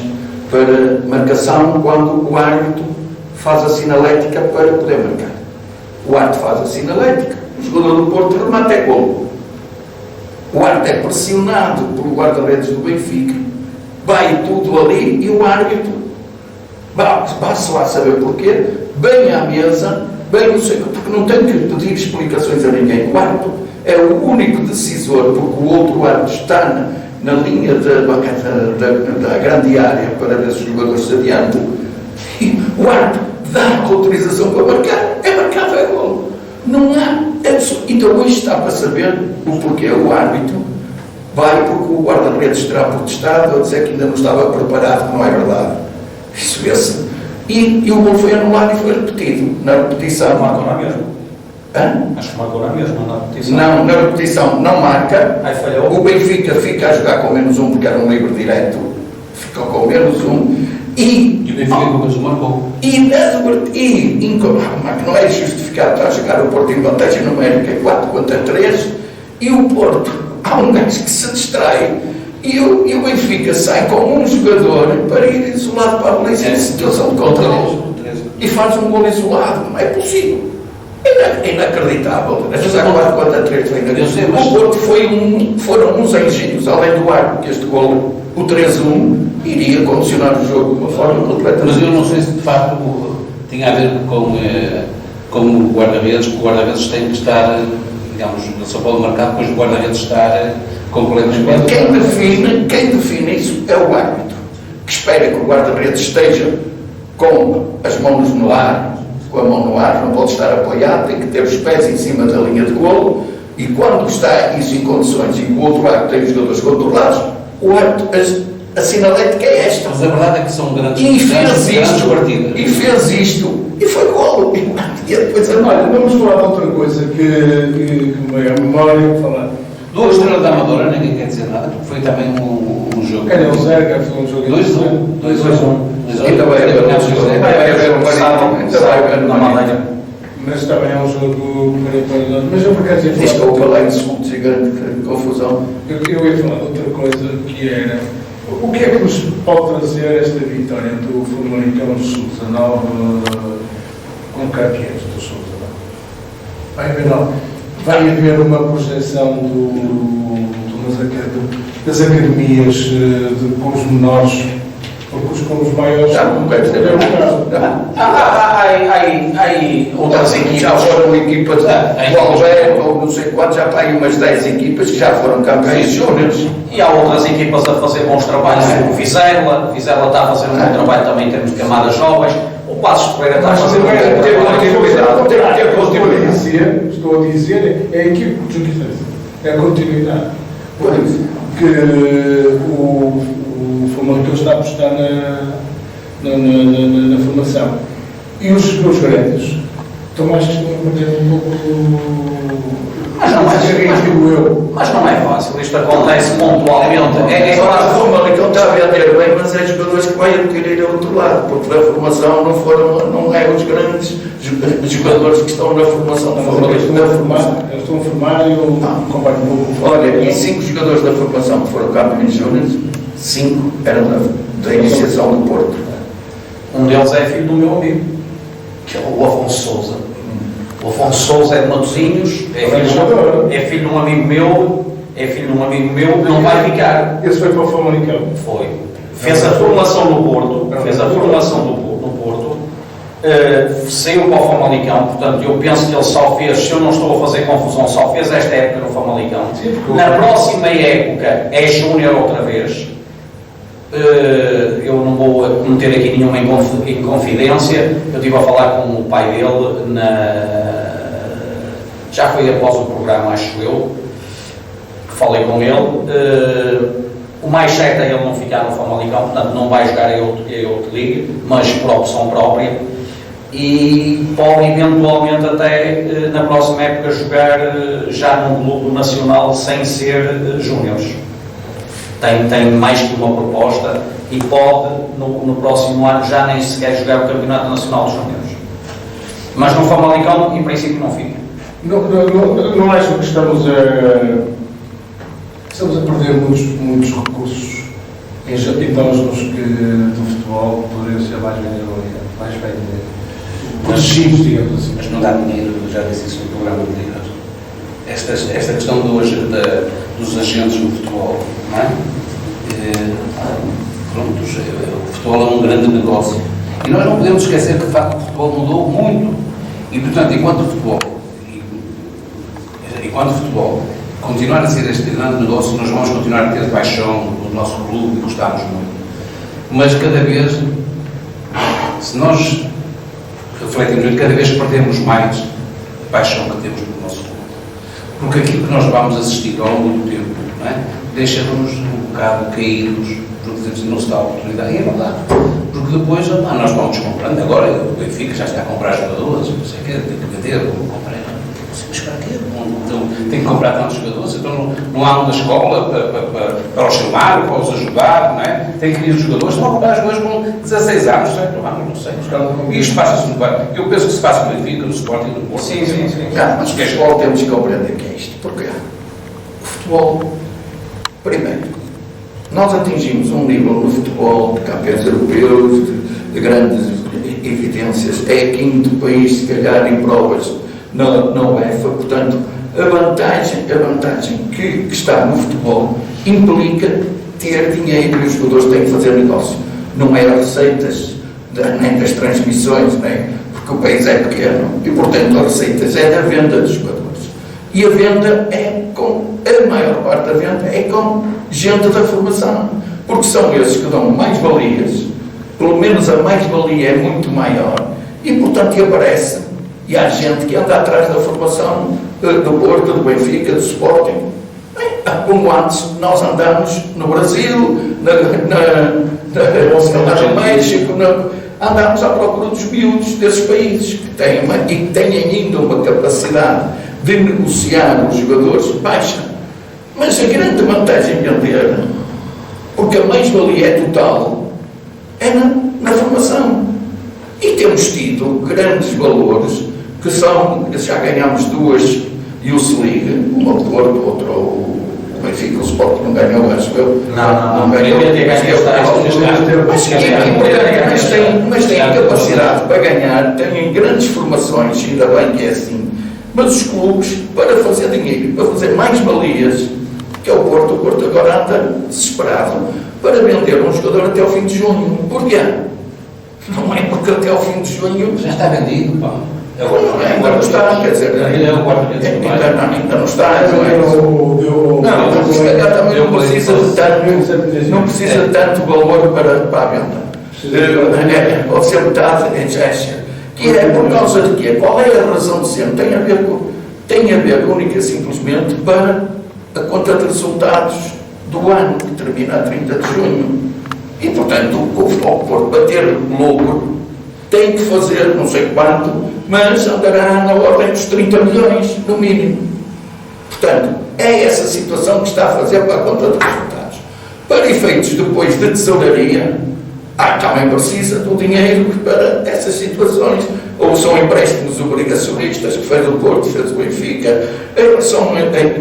para marcação quando o árbitro faz a sinalética para poder marcar. O árbitro faz a sinalética, o jogador do Porto remata, é golo. O árbitro é pressionado pelo guarda-redes do Benfica, vai tudo ali e o árbitro, basta lá saber porquê, bem à mesa, bem no centro, porque não tem que pedir explicações a ninguém. O árbitro é o único decisor, porque o outro árbitro está na linha da grande área para ver se os jogadores se adiantam, e o árbitro dá autorização para marcar, é marcado, é golo. Não há. Então hoje está para saber o porquê o árbitro vai, porque o guarda-redes terá protestado a dizer que ainda não estava preparado, que não é verdade. Isso vê-se. E o gol foi anulado e foi repetido. Na repetição. Marcou na mesma. Hã? Acho que marcou na mesma, na repetição. Não, na repetição não marca. Aí falhou. O Benfica fica a jogar com menos um porque era um livre direto. Ficou com menos um. E o Benfica depois marcou. Não é justificado para jogar o Porto em vantagem numérica 4-3 e o Porto, há um gajo que se distrai e o Benfica sai com um jogador para ir isolado para a baliza em situação de controle e faz um gol isolado. Não é possível. É inacreditável. A 4-3 o Porto foram uns engenhos, além do ar, porque este gol, o 3-1, iria condicionar o jogo de uma forma completamente. Mas eu não sei se de facto tinha a ver com o guarda-redes, porque o guarda-redes tem que estar, digamos, só pode marcar depois o guarda-redes estar completamente. Quem define isso é o árbitro, que espera que o guarda-redes esteja com as mãos no ar, com a mão no ar, não pode estar apoiado, tem que ter os pés em cima da linha de golo, e quando está isso em condições e o outro árbitro tem os jogadores controlados, o árbitro, a sinalética é esta. Mas a verdade é que são grandes partidas. E fez isto. E foi golo. E depois olha, vamos falar de outra coisa que me veio à memória falar. Do Estrela da Amadora ninguém quer dizer nada, porque foi também um jogo. Ganhou 0, foi um jogo 2-1. Ainda vai haver um sábado na Madeira. Mas também é um jogo para. Mas eu por acaso ia falar. Desculpa lá em segundo gigante, confusão. Eu ia falar de outra coisa que era. O que é que nos pode trazer esta vitória do Famalicão do Sul-19 com campeões do Sul-19? Vai haver uma projeção das academias com os menores, porque com os maiores não vai ter outras equipas. Já foram equipas do Alberto, ou não sei quantos, já tem umas 10 equipas que já foram campeões júniores. E há outras equipas a fazer bons trabalhos, como o Vizela está a fazer um bom trabalho também em termos de camadas jovens, o Passos Ferreira está a fazer um bom trabalho. Estou a dizer, é a equipe que tu quiseres, é a continuidade. Por isso que o Famalicão está a apostar na formação. E os grandes estão mais que estão a perder um pouco. Mas não é fácil, isto acontece pontualmente. O Famalicão está a vender bem, mas é jogadores que vai adquirir ao outro lado, porque na formação não é os grandes jogadores que estão na formação do Famalicão. Eles estão a formar e eu comparo um pouco. Olha, e 5 jogadores da formação que foram campeões júniores, 5 eram da iniciação do Porto. Um deles é filho do meu amigo, que é o Afonso Sousa. O Afonso Sousa é de Matosinhos, é filho de um amigo meu, não vai ficar. Esse foi para o Famalicão? Foi. Fez a formação no Porto, saiu para o Famalicão, portanto eu penso que ele só fez, se eu não estou a fazer confusão, só fez esta época no Famalicão. Na próxima época é júnior outra vez. Eu não vou cometer aqui nenhuma inconfidência. Eu estive a falar com o pai dele já foi após o programa, acho eu, que falei com ele. O mais certo é ele não ficar no Famalicão, portanto não vai jogar em outra liga, mas por opção própria, e pode eventualmente até na próxima época jogar já num clube nacional sem ser júniores. Tem mais que uma proposta e pode no próximo ano já nem sequer jogar o Campeonato Nacional dos Júniores. Mas no Famalicão em princípio não fica. Não acho que estamos a perder muitos recursos em tornos que do futebol poderiam ser mais bem protegidos, digamos assim. Mas não dá dinheiro, já disse isso no programa anterior. Esta questão dos agentes no futebol, não é? Pronto, o futebol é um grande negócio. E nós não podemos esquecer que, de facto, o futebol mudou muito. E, portanto, enquanto o futebol continuar a ser este grande negócio, nós vamos continuar a ter paixão no nosso clube e gostarmos muito. Mas cada vez, se nós refletimos, cada vez perdemos mais a paixão que temos no nosso clube. Porque aquilo que nós vamos assistir ao longo do tempo, não é? Deixa-nos um bocado caídos, porque dizemos que não se dá a oportunidade. E é verdade. Porque depois nós vamos comprando. Agora o Benfica já está a comprar jogadores, não sei o quê, tem que vender, comprar. Mas para quê? Então, tem que comprar tantos jogadores, então não há uma escola para os chamar, para os ajudar, não é? Tem que ir os jogadores, estão a comprar jogadores com 16 anos, não sei. E isto passa-se no bar. Eu penso que se passa no Benfica, no Sporting, no Porto. Sim. Mas o futebol temos que compreender que é isto. Porque o futebol, primeiro, nós atingimos um nível no futebol de campeões europeus, de grandes evidências. É quinto país, se calhar, em provas na UEFA. Portanto, a vantagem que está no futebol implica ter dinheiro e os jogadores têm que fazer negócio. Não é as receitas, nem das transmissões, porque o país é pequeno e, portanto, as receitas é da venda dos jogadores. E a venda a maior parte da venda é com gente da formação, porque são esses que dão mais-valias, pelo menos a mais-valia é muito maior, e, portanto, aparece. E há gente que anda atrás da formação do Porto, do Benfica, do Sporting. Como antes nós andamos no Brasil, no México, andamos à procura dos miúdos desses países que têm ainda uma capacidade de negociar os jogadores baixa. Mas a grande vantagem em vender, porque a mais-valia é total, é na formação. E temos tido grandes valores que já ganhámos duas Youth League, uma do Porto, outra o Benfica, o Sporting não ganhou, acho eu. Não ganhou. Mas tem capacidade para ganhar, têm grandes formações, ainda bem que é assim. Mas os clubes, para fazer dinheiro, para fazer mais-valias, que é o Porto agora anda desesperado para vender um jogador até ao fim de junho. Porquê? Não é porque até ao fim de junho já está vendido, pá. Ainda não está, quer dizer, ainda não está. Se calhar também não precisa de tanto valor para a venda. Pode ser metade em Jéssica. Que é por causa de quê? Qual é a razão de ser? Tem a ver única e simplesmente para a conta de resultados do ano, que termina a 30 de junho. E, portanto, o Futebol Porto, para ter lucro, tem que fazer não sei quanto, mas andará na ordem dos 30 milhões, no mínimo. Portanto, é essa situação que está a fazer para a conta de resultados. Para efeitos depois de tesouraria, também precisa do dinheiro para essas situações. Ou são empréstimos obrigacionistas que fez o Porto, fez o Benfica,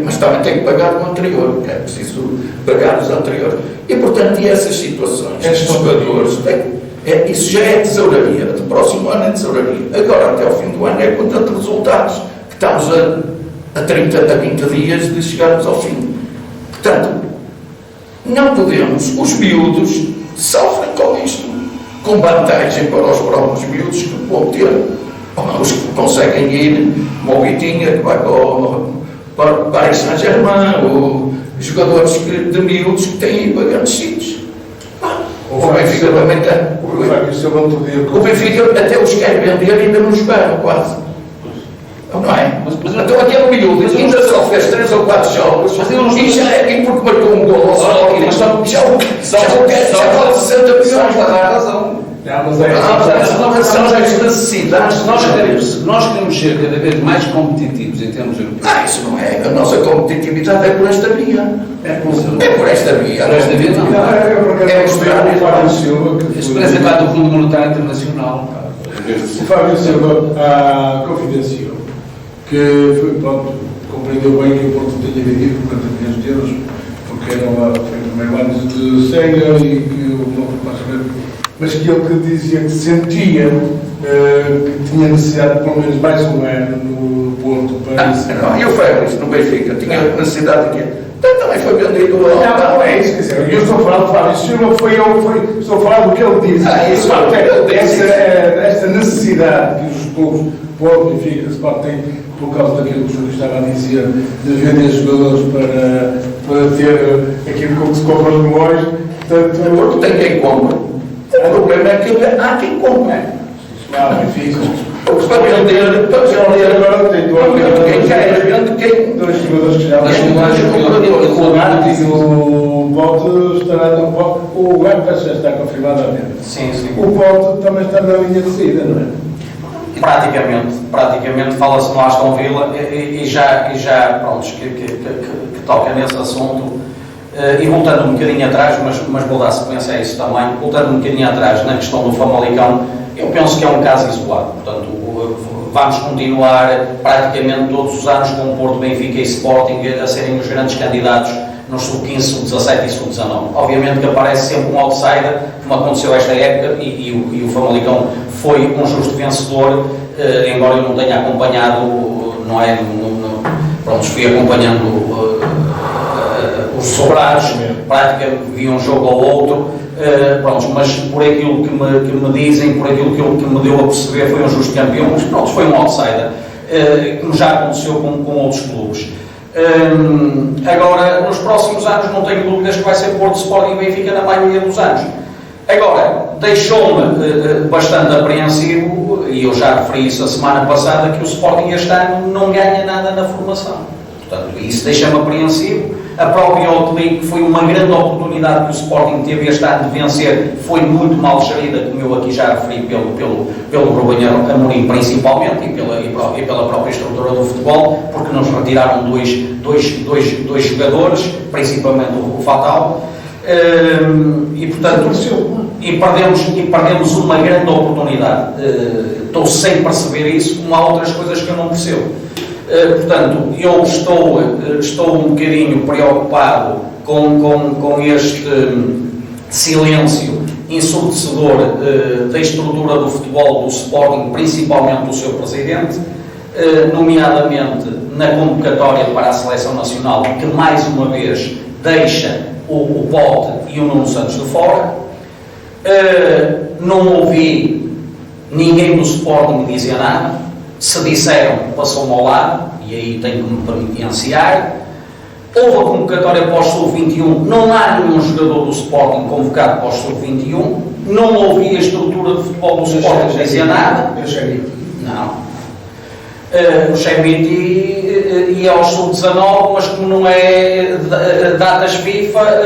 mas também tem que pagar o anterior, que é preciso pagar os anteriores. E, portanto, essas situações, estes jogadores, isso já é tesouraria, do próximo ano é tesouraria. Agora, até ao fim do ano, é conta de resultados, que estamos a 20 dias de chegarmos ao fim. Portanto, não podemos, os miúdos sofrem com isto, com vantagem para os próprios miúdos que vão ter, os que conseguem ir, como o Vitinha, que vai para o Paris Saint-Germain, ou jogadores de miúdos que têm para grandes sítios. O Benfica também tem. O Benfica até os quer vender e ainda não jogaram quase. Não é? Então aquele miúdo ainda só fez 3 ou 4 jogos e já é porque marcou um gol já vale 60 milhões para dar razão. São as necessidades. Nós queremos ser cada vez mais competitivos em termos europeus. Isso não é. A nossa competitividade é por esta via. É por esta via. Por esta via não. É mostrar Isto parece parte do Fundo Monetário Internacional. O Fábio Silva confidenciou que pronto, compreendeu bem que o Porto tinha vendido 40 milhões de euros, porque era o primeiro ano de sénior e que o novo, mas que ele que dizia que sentia que tinha necessidade de pelo menos mais um ano no Porto para não, e o Félix no Benfica tinha necessidade de quê? Também foi vendido não é isso, quer dizer, eu estou a falar do Fábio Silva, estou a falar do que ele diz. Isso, esta necessidade que os clubes, Porto, Benfica, Sport têm, por causa daquilo que o Júlio estava a dizer, de vender jogadores para ter aquilo que se compra os memórias. O Porto tem quem compra. O problema é que há quem compra. Benfica. Para vender agora tem dois jogadores que já o Porto estará no Porto. O Guarda já está confirmado à venda. Sim. O Porto também está na linha de saída, não é? Praticamente fala-se no Aston Villa e já pronto, que toca nesse assunto. E voltando um bocadinho atrás, mas vou dar sequência a isso também, voltando um bocadinho atrás na questão do Famalicão, eu penso que é um caso isolado. Portanto, vamos continuar praticamente todos os anos com o Porto, Benfica e Sporting a serem os grandes candidatos nos sub-15, sub-17 e sub-19. Obviamente que aparece sempre um outsider, como aconteceu esta época, e o Famalicão foi um justo vencedor, embora eu não tenha acompanhado, pronto, fui acompanhando os sobrados, praticamente vi um jogo ou outro, pronto, mas por aquilo que me dizem, por aquilo que me deu a perceber, foi um justo campeão, mas pronto, foi um outsider, como já aconteceu com outros clubes. Agora, nos próximos anos, não tenho dúvidas que vai ser Porto, Sporting e Benfica na maioria dos anos. Agora, deixou-me bastante apreensivo, e eu já referi isso a semana passada, que o Sporting este ano não ganha nada na formação. Portanto, isso deixa-me apreensivo. A própria Outlick foi uma grande oportunidade que o Sporting teve este ano de vencer, foi muito mal gerida, como eu aqui já referi, pelo Rubem Amorim principalmente, e pela própria estrutura do futebol, porque nos retiraram dois jogadores, principalmente o Fatal, e portanto perdemos uma grande oportunidade. Estou sem perceber isso, como há outras coisas que eu não percebo. Portanto, eu estou um bocadinho preocupado com este silêncio ensurdecedor da estrutura do futebol do Sporting, principalmente do seu presidente, nomeadamente na convocatória para a Seleção Nacional, que mais uma vez deixa o Pote e o Nuno Santos de fora. Não ouvi ninguém do Sporting dizer nada. Se disseram, passou-me ao lado, e aí tenho que me penitenciar. Houve a convocatória para o Sub-21, não há nenhum jogador do Sporting convocado para o Sub-21, não ouvi a estrutura de futebol do Sporting dizer nada. Não. O Chemiti ia ao Sub-19, mas como não é datas FIFA,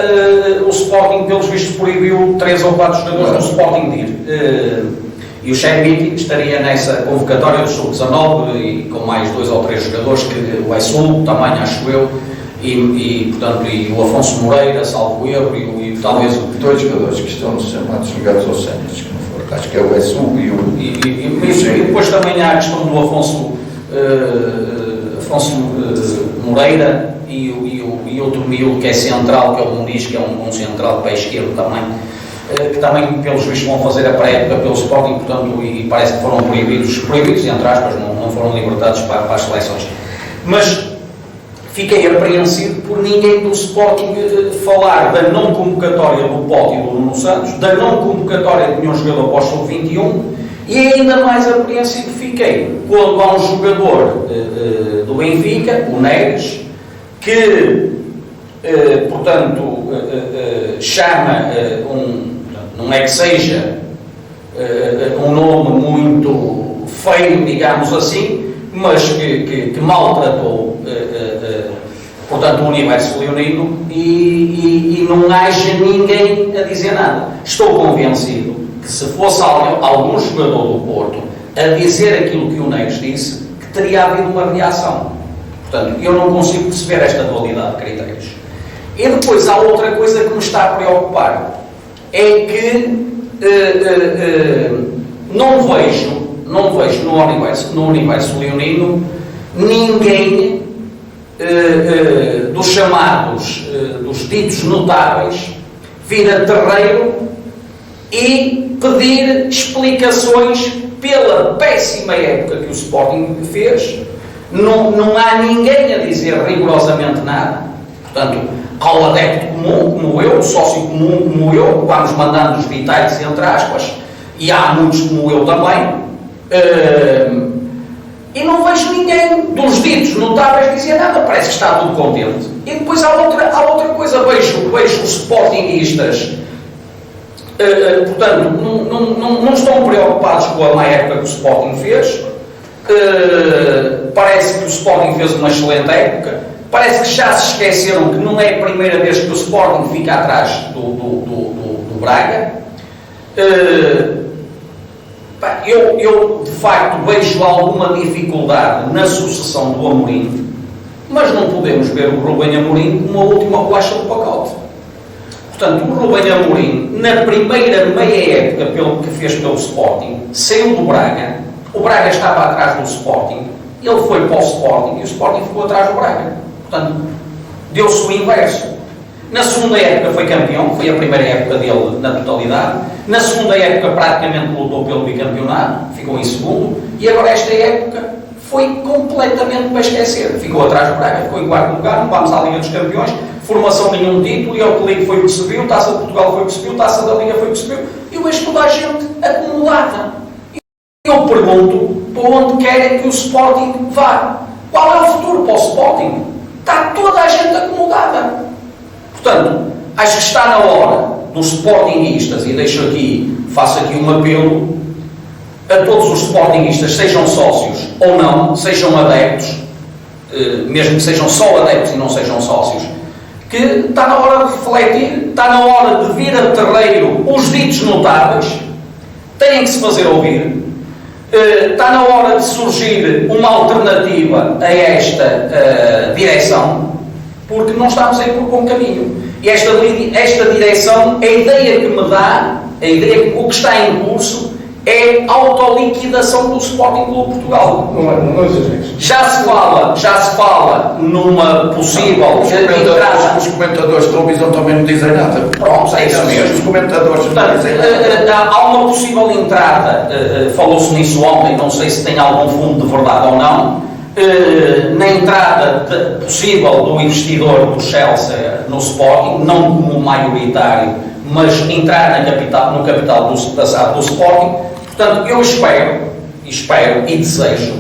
o Sporting, pelos vistos, proibiu 3 ou 4 jogadores do Sporting de ir. E o Chemiti estaria nessa convocatória do Sub-19 e com mais 2 ou 3 jogadores, que o Essul também, acho eu, portanto, e o Afonso Moreira, salvo erro, e talvez... 2 jogadores que estão chamados ligados aos séniores, que não foram, acho que é o Essul e o... E depois também há a questão do Afonso Moreira e outro miúdo que é central, que é o Muniz, que é um central de pé esquerdo também, que também, pelos vistos, vão fazer a pré-época pelo Sporting, portanto, e parece que foram proibidos, entre aspas, não foram libertados para as seleções. Mas fiquei apreensivo por ninguém do Sporting falar da não convocatória do Pote e do Nuno Santos, da não convocatória de nenhum jogador para o Sub-21, e ainda mais apreensivo fiquei quando há um jogador do Benfica, o Neres, que, portanto, chama não é que seja um nome muito feio, digamos assim, mas que maltratou, portanto, o universo leonino e não haja ninguém a dizer nada. Estou convencido que se fosse algum jogador do Porto a dizer aquilo que o Neres disse, que teria havido uma reação. Portanto, eu não consigo perceber esta dualidade de critérios. E depois há outra coisa que me está a preocupar, é que não vejo no universo leonino ninguém dos chamados, dos ditos notáveis, vir a terreiro e pedir explicações pela péssima época que o Sporting fez. Não há ninguém a dizer rigorosamente nada. Portanto, ao adepto comum, como eu, sócio comum como eu, vamos mandando os bitites entre aspas, e há muitos como eu também, e não vejo ninguém dos ditos notáveis dizer nada, parece que está tudo contente. E depois há outra coisa, vejo os sportinguistas, portanto, não estão preocupados com a má época que o Sporting fez, parece que o Sporting fez uma excelente época, parece que já se esqueceram que não é a primeira vez que o Sporting fica atrás do Braga. Eu de facto vejo alguma dificuldade na sucessão do Amorim, mas não podemos ver o Rubem Amorim como a última bolacha do pacote. Portanto, o Rubem Amorim, na primeira meia época que fez pelo Sporting, saiu do Braga, o Braga estava atrás do Sporting, ele foi para o Sporting e o Sporting ficou atrás do Braga. Portanto, deu-se o inverso. Na segunda época foi campeão, foi a primeira época dele na totalidade. Na segunda época praticamente lutou pelo bicampeonato, ficou em segundo. E agora esta época foi completamente para esquecer. Ficou atrás do Braga, ficou em quarto lugar, não vamos à Liga dos Campeões, formação nenhum título, e a Liga foi o que subiu, Taça de Portugal foi o que subiu, Taça da Liga foi o que subiu. Eu vejo toda a gente acumulada. Eu pergunto para onde querem que o Sporting vá. Qual é o futuro para o Sporting? Está toda a gente acomodada. Portanto, acho que está na hora dos sportinguistas, e faço aqui um apelo a todos os sportinguistas, sejam sócios ou não, sejam adeptos, mesmo que sejam só adeptos e não sejam sócios, que está na hora de refletir, está na hora de vir a terreiro os ditos notáveis, têm que se fazer ouvir. Está na hora de surgir uma alternativa a esta direção, porque não estamos a ir por bom caminho. E esta direção, a ideia que me dá, o que está em curso, é a autoliquidação do Sporting Clube Portugal. Já se fala numa possível... Os comentadores de televisão também não dizem nada. Pronto, é isso mesmo. Os comentadores não dizem nada. Há uma possível entrada, falou-se nisso ontem, não sei se tem algum fundo de verdade ou não, na entrada possível do investidor do Chelsea no Sporting, não como maioritário, mas entrar no capital da SAD do Sporting. Portanto, eu espero e desejo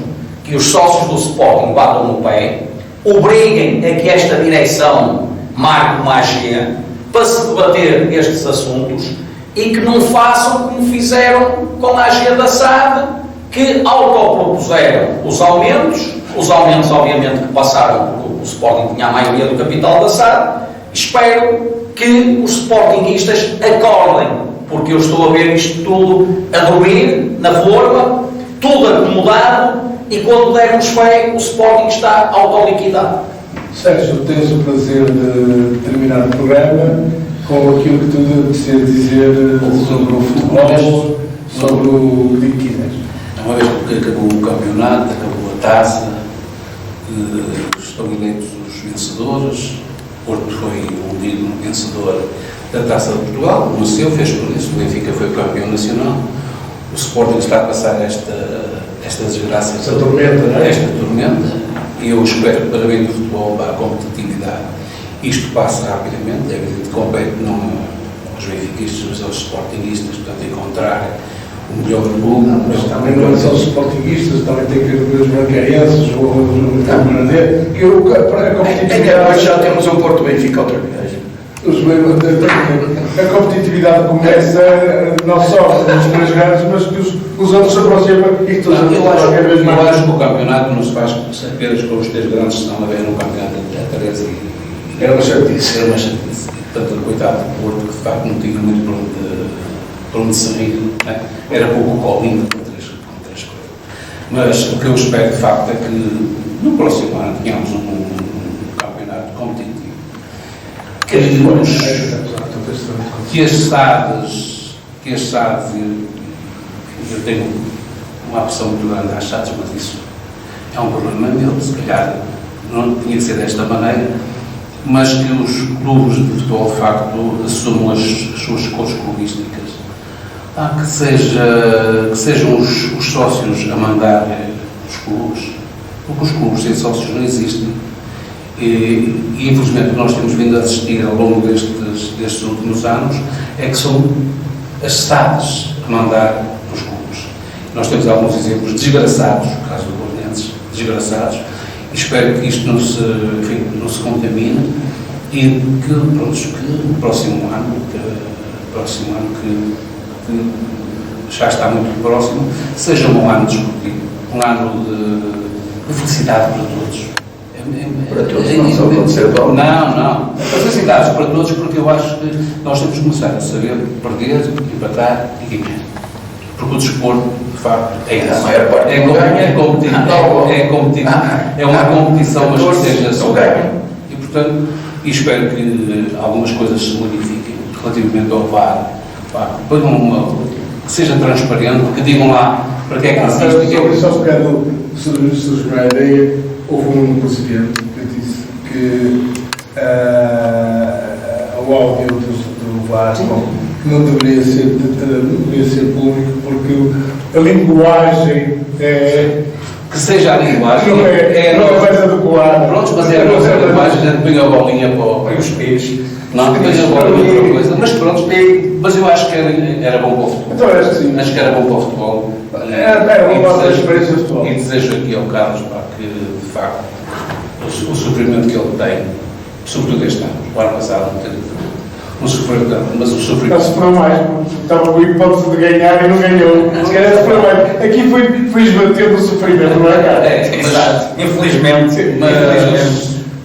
que os sócios do Sporting batam no pé, obriguem a que esta direção marque uma AG para se debater estes assuntos e que não façam como fizeram com a AG da SAD, que autopropuseram os aumentos obviamente que passaram, porque o Sporting tinha a maioria do capital da SAD. Espero que os sportinguistas acordem, porque eu estou a ver isto tudo a dormir, na forma, tudo acomodado, e quando dermos fé, o Sporting está autoliquidado. Sérgio, tens o prazer de terminar o programa com aquilo que tu precisas dizer sobre o futebol, sobre o que quiseres. Uma vez que acabou o campeonato, acabou a taça, estão eleitos os vencedores. Porto foi um digno vencedor da Taça de Portugal, o seu fez por isso, o Benfica foi campeão nacional, o Sporting está a passar esta desgraça, esta tormenta, e eu espero que para bem do futebol vá a competitividade. Isto passa rapidamente, é evidente que compete não aos benfiquistas, mas aos sportinguistas, portanto encontrar o melhor grupo. Mas também não é só os sportinguistas, também tem que ver os brancarenses, os camarões, que a competitividade... Já temos um Porto Benfica outra vez. A competitividade começa não só nos três grandes, mas que os outros se aproximam e todos eu acho que o campeonato não se faz apenas com os três grandes, senão a ver no campeonato a Teresa e era uma chatice. Portanto, coitado do Porto, que de facto não tinha muito para onde se rir, né? Era pouco colinho com três coisas. Mas o que eu espero de facto é que no próximo ano tenhamos um campeonato competitivo. Que as SADs, eu tenho uma opção muito grande às SADs, mas isso é um problema meu, se calhar não tinha que ser desta maneira, mas que os clubes de futebol, de facto, assumam as suas cores clubísticas. Que sejam os sócios a mandar os clubes, porque os clubes sem sócios não existem. E infelizmente o que nós temos vindo a assistir ao longo destes últimos anos é que são as SADs a mandar os clubes. Nós temos alguns exemplos desgraçados, no caso do Bolonenses, desgraçados, e espero que isto não se contamine e que o próximo ano que já está muito próximo, seja um ano desportivo, um ano de felicidade para todos. Para todos, não só pode ser bom. Não. Felicidades para todos, porque eu acho que nós temos que começar a saber perder, empatar e ganhar. Porque o desporto, de facto, é isso. É competitivo. É uma competição, mas que seja só ganho. E, portanto, espero que algumas coisas se modifiquem relativamente ao VAR. Que seja transparente, que digam lá para que é que existe. Só pegando surgiu a ideia, houve um presidente que disse que o áudio do VAR não deveria ser público porque a linguagem é. Que seja a linguagem. Não é mais adequada. Pronto, mas é a nossa linguagem, a gente põe a bolinha para os pés. Não, põe a bolinha para outra coisa. Mas pronto, mas eu acho que era bom para o futebol. Então acho que sim. Acho que era bom para o futebol. Era bom para a experiência do futebol. E desejo aqui ao Carlos que, de facto, o sofrimento que ele tem, sobretudo este ano, o ano passado, não sofreu tanto, mas o sofrimento. Não sofreu mais, porque estava com a hipótese de ganhar e não ganhou. Se calhar sofreu mais. Aqui foi esbatendo o sofrimento, não é, cara? Exato. Infelizmente.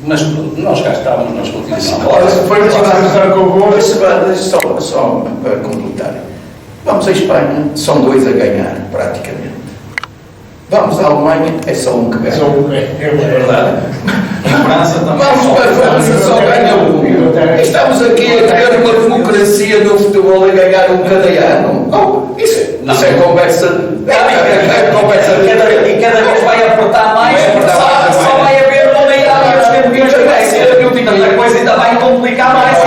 Mas nós cá estávamos, nós continuamos. Olha, Foi para com o gol. Só para completar. Vamos à Espanha, são 2 a ganhar, praticamente. Vamos à Alemanha, é só um que ganha. É verdade. Em França também. Vamos para a França, só ganha um. Estamos aqui a ter uma democracia no futebol a ganhar um cada ano. Isso é conversa. É conversa. E cada vez vai apertar mais, só vai haver uma meia os campeões da Grécia. A coisa ainda vai complicar mais,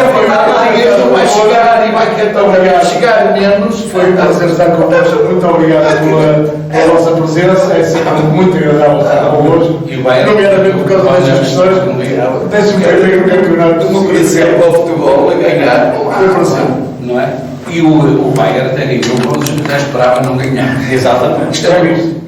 Vai chegar e vai tentar chegar menos. Foi um prazer estar convosco. Muito obrigado pela vossa presença. É sempre muito agradável estar convosco. Nomeadamente por causa destas questões. Décimo primeiro campeonato de Democracia para o futebol a ganhar. Foi prazer. Não é? E o Bayern até ganhou, mas já esperava não ganhar. Exatamente. Isto é isto.